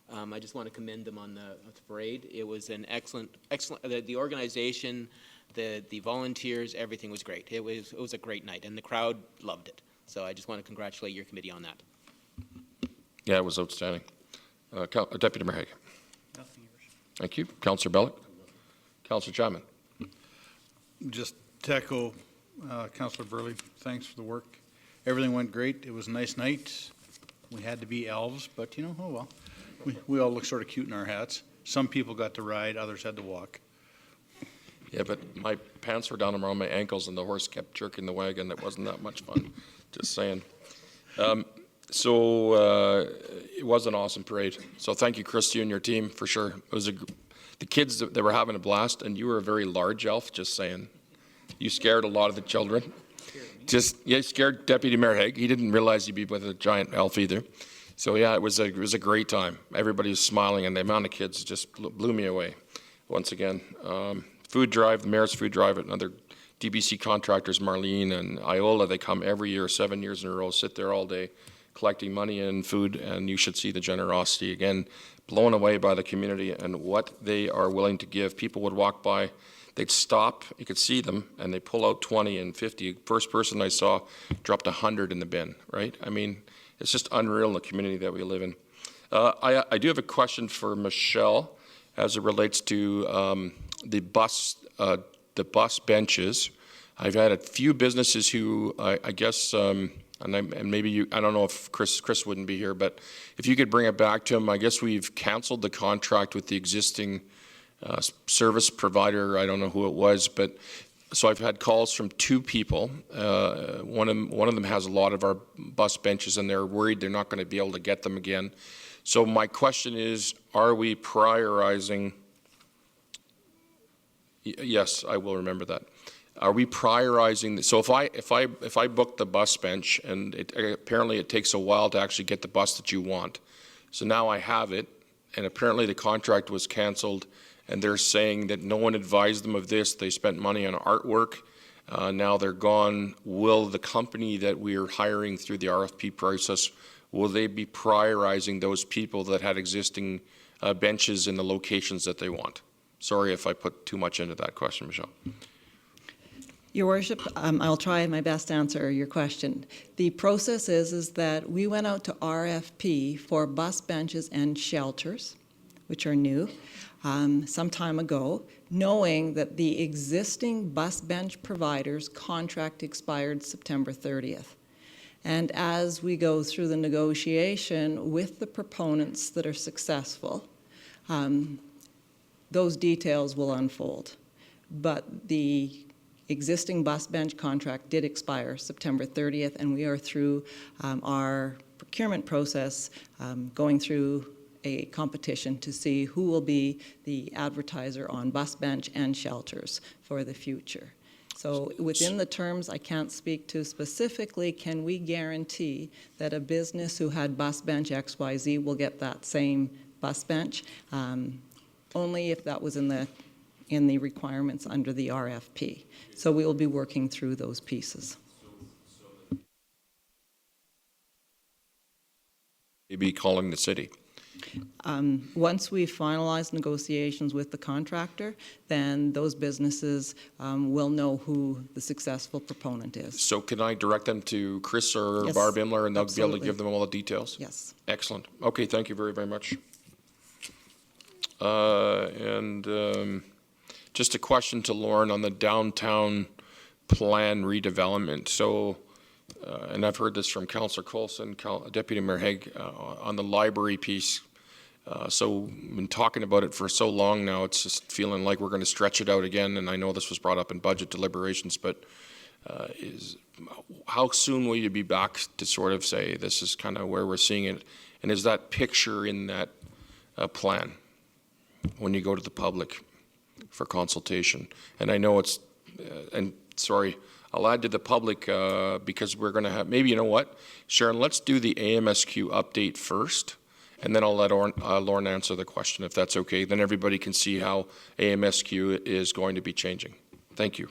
H: I just want to commend them on the parade. It was an excellent, the organization, the volunteers, everything was great. It was a great night, and the crowd loved it. So I just want to congratulate your committee on that.
A: Yeah, it was outstanding. Deputy Mayor Hague. Nothing, Your Worship. Thank you. Councillor Bellick. Councillor Chapman.
B: Just to echo Councillor Burley, thanks for the work. Everything went great. It was a nice night. We had to be elves, but you know, oh well. We all look sort of cute in our hats. Some people got to ride, others had to walk.
A: Yeah, but my pants were down around my ankles and the horse kept jerking the wagon. It wasn't that much fun, just saying. It was an awesome parade. So thank you, Christy, and your team, for sure. It was the kids, they were having a blast, and you were a very large elf, just saying. You scared a lot of the children. You scared Deputy Mayor Hague. He didn't realize you'd be with a giant elf either. So yeah, it was a great time. Everybody was smiling, and the amount of kids just blew me away. Once again, food drive, the mayor's food drive, and other DBC contractors, Marlene and Iola, they come every year, 7 years in a row, sit there all day, collecting money and food, and you should see the generosity. Again, blown away by the community and what they are willing to give. People would walk by, they'd stop, you could see them, and they pull out 20 and 50. First person I saw dropped 100 in the bin, right? I mean, it's just unreal in the community that we live in. I do have a question for Michelle as it relates to the bus benches. I've had a few businesses who I guess, and maybe you, I don't know if Chris wouldn't be here, but if you could bring it back to him. I guess we've canceled the contract with the existing service provider. I don't know who it was, but so I've had calls from two people. One of them has a lot of our bus benches, and they're worried they're not going to be able to get them again. So my question is, are we prioritizing? Yes, I will remember that. Are we prioritizing? So if I book the bus bench, and apparently it takes a while to actually get the bus that you want. So now I have it, and apparently the contract was canceled, and they're saying that no one advised them of this. They spent money on artwork. Now they're gone. Will the company that we are hiring through the RFP process, will they be prioritizing those people that had existing benches in the locations that they want? Sorry if I put too much into that question, Michelle.
I: Your Worship, I'll try my best to answer your question. The process is that we went out to RFP for bus benches and shelters, which are new, some time ago, knowing that the existing bus bench providers' contract expired September 30th. And as we go through the negotiation with the proponents that are successful, those details will unfold. But the existing bus bench contract did expire September 30th, and we are through our procurement process, going through a competition to see who will be the advertiser on bus bench and shelters for the future. So within the terms, I can't speak to specifically, can we guarantee that a business who had bus bench XYZ will get that same bus bench? Only if that was in the requirements under the RFP. So we will be working through those pieces.
A: Maybe calling the city.
I: Once we finalize negotiations with the contractor, then those businesses will know who the successful proponent is.
A: So can I direct them to Chris or
I: Yes,
A: Barb Imler, and they'll be able to
I: absolutely.
A: give them all the details?
I: Yes.
A: Excellent. Okay, thank you very, very much. Just a question to Lauren on the downtown plan redevelopment. So, and I've heard this from Councillor Coulson, Deputy Mayor Haig, on the library piece. So we've been talking about it for so long now, it's just feeling like we're going to stretch it out again. And I know this was brought up in budget deliberations, but how soon will you be back to sort of say this is kind of where we're seeing it? And is that picture in that plan when you go to the public for consultation? And I know it's, and sorry, I'll add to the public because we're going to have, maybe, you know what, Sharon, let's do the AMSQ update first, and then I'll let Lauren answer the question if that's okay. Then everybody can see how AMSQ is going to be changing. Thank you.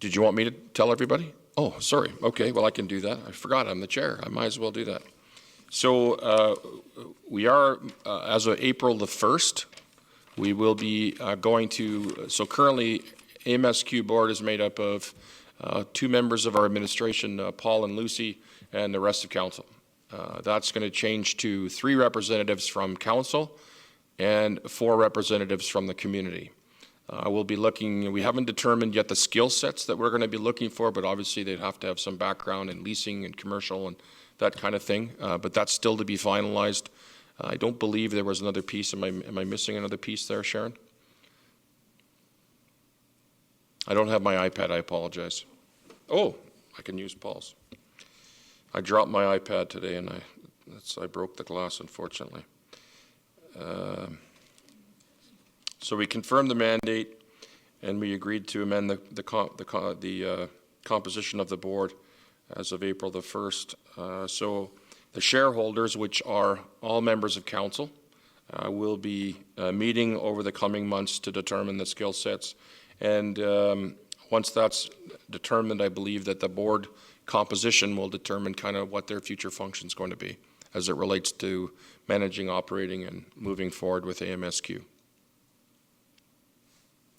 A: Did you want me to tell everybody? Oh, sorry. Okay, well, I can do that. I forgot I'm the chair. I might as well do that. So we are, as of April the 1st, we will be going to, so currently AMSQ board is made up of 2 members of our administration, Paul and Lucy, and the rest of council. That's going to change to 3 representatives from council and 4 representatives from the community. We'll be looking, we haven't determined yet the skill sets that we're going to be looking for, but obviously they'd have to have some background in leasing and commercial and that kind of thing, but that's still to be finalized. I don't believe there was another piece. Am I missing another piece there, Sharon? I don't have my iPad, I apologize. Oh, I can use Paul's. I dropped my iPad today and I broke the glass, unfortunately. So we confirmed the mandate and we agreed to amend the composition of the board as of April the 1st. So the shareholders, which are all members of council, will be meeting over the coming months to determine the skill sets. And once that's determined, I believe that the board composition will determine kind of what their future function is going to be as it relates to managing, operating, and moving forward with AMSQ.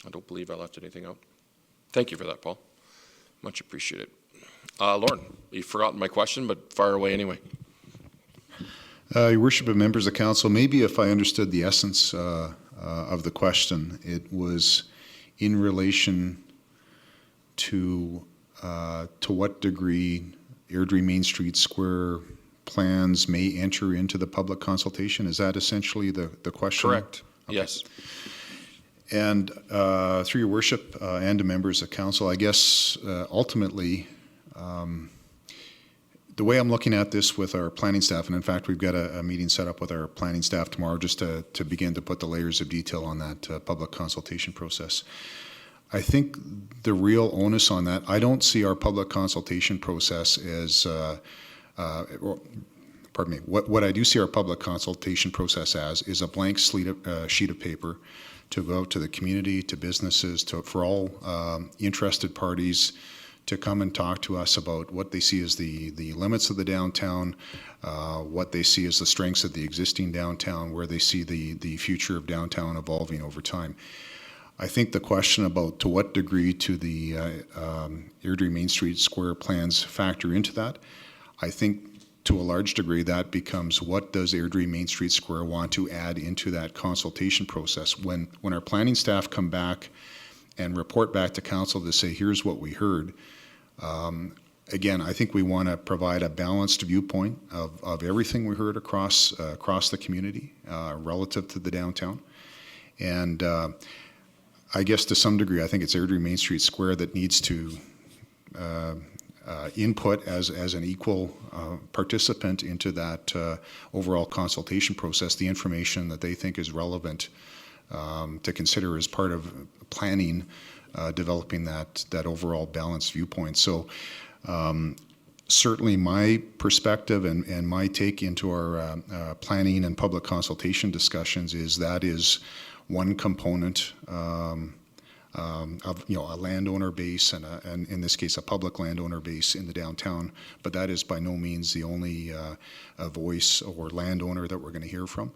A: I don't believe I left anything out. Thank you for that, Paul. Much appreciated. Lauren, you've forgotten my question, but fire away anyway.
N: Your worship and members of council, maybe if I understood the essence of the question, it was in relation to what degree Airdrie Main Street Square plans may enter into the public consultation. Is that essentially the question?
A: Correct. Okay. Yes.
N: And through your worship and to members of council, I guess ultimately The way I'm looking at this with our planning staff, and in fact, we've got a meeting set up with our planning staff tomorrow just to begin to put the layers of detail on that public consultation process. I think the real onus on that, I don't see our public consultation process as, pardon me, what I do see our public consultation process as is a blank sheet of paper to go out to the community, to businesses, for all interested parties to come and talk to us about what they see as the limits of the downtown, what they see as the strengths of the existing downtown, where they see the future of downtown evolving over time. I think the question about to what degree to the Airdrie Main Street Square plans factor into that, I think to a large degree that becomes what does Airdrie Main Street Square want to add into that consultation process. When our planning staff come back and report back to council to say, here's what we heard, again, I think we want to provide a balanced viewpoint of everything we heard across the community relative to the downtown. And I guess to some degree, I think it's Airdrie Main Street Square that needs to input as an equal participant into that overall consultation process, the information that they think is relevant to consider as part of planning, developing that overall balanced viewpoint. So certainly my perspective and my take into our planning and public consultation discussions is that is one component of a landowner base and in this case a public landowner base in the downtown, but that is by no means the only voice or landowner that we're going to hear from.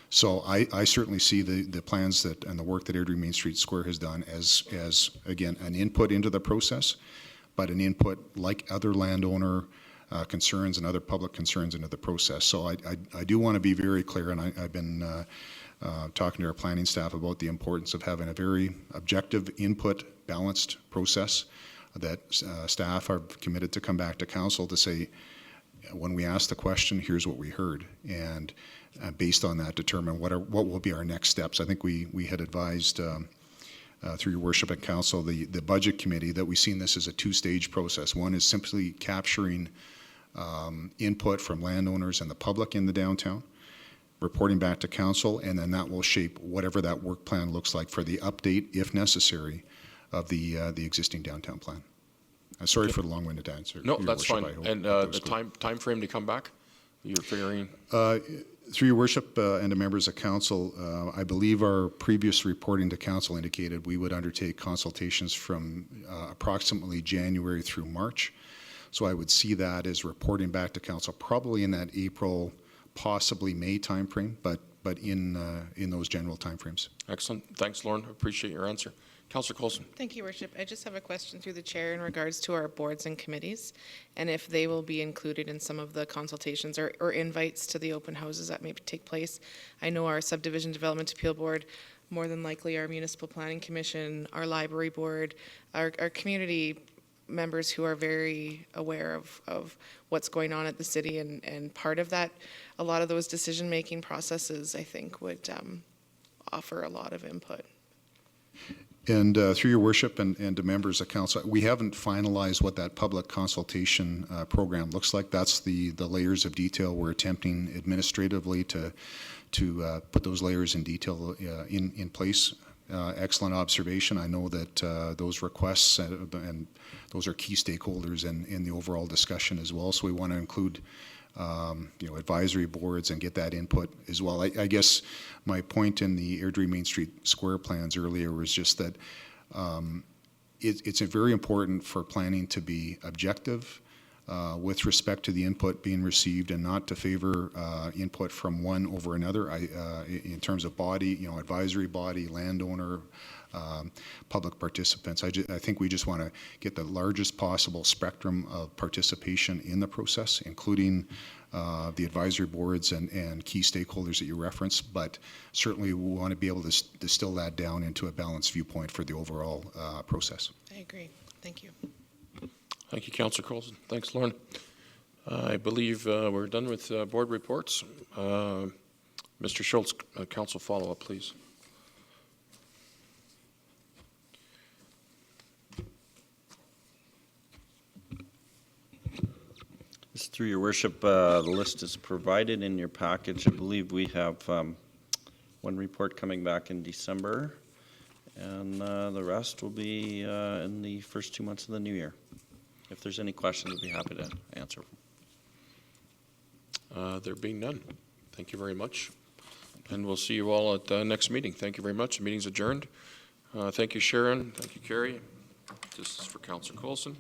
N: So I certainly see the plans that and the work that Airdrie Main Street Square has done as again an input into the process, but an input like other landowner concerns and other public concerns into the process. So I do want to be very clear, and I've been talking to our planning staff about the importance of having a very objective input, balanced process that staff are committed to come back to council to say, when we ask the question, here's what we heard, and based on that, determine what will be our next steps. I think we had advised through your worship and council, the budget committee, that we've seen this as a two-stage process. One is simply capturing input from landowners and the public in the downtown, reporting back to council, and then that will shape whatever that work plan looks like for the update, if necessary, of the existing downtown plan. Sorry for the long-winded answer.
A: No, that's fine. And the time frame to come back? You're figuring?
N: Through your worship and the members of council, I believe our previous reporting to council indicated we would undertake consultations from approximately January through March. So I would see that as reporting back to council probably in that April, possibly May timeframe, but in those general timeframes.
A: Excellent. Thanks, Lauren. Appreciate your answer. Councillor Coulson.
E: Thank you, Worship. I just have a question through the chair in regards to our boards and committees, and if they will be included in some of the consultations or invites to the open houses that may take place. I know our Subdivision Development Appeal Board, more than likely our Municipal Planning Commission, our Library Board, our community members who are very aware of what's going on at the city, and part of that, a lot of those decision-making processes, I think, would offer a lot of input.
N: And through your worship and to members of council, we haven't finalized what that public consultation program looks like. That's the layers of detail we're attempting administratively to put those layers in detail in place. Excellent observation. I know that those requests and those are key stakeholders in the overall discussion as well. So we want to include advisory boards and get that input as well. I guess my point in the Airdrie Main Street Square plans earlier was just that it's very important for planning to be objective with respect to the input being received and not to favor input from one over another. In terms of body, advisory body, landowner, public participants. I think we just want to get the largest possible spectrum of participation in the process, including the advisory boards and key stakeholders that you referenced, but certainly we want to be able to distill that down into a balanced viewpoint for the overall process.
E: I agree. Thank you.
A: Thank you, Councillor Coulson. Thanks, Lauren. I believe we're done with board reports. Mr. Schultz, council follow-up, please.
R: Through your worship, the list is provided in your package. I believe we have one report coming back in December, and the rest will be in the first 2 months of the new year. If there's any questions, I'd be happy to answer.
A: There being none, thank you very much. And we'll see you all at the next meeting. Thank you very much. The meeting's adjourned. Thank you, Sharon. Thank you, Carrie. This is for Councillor Coulson.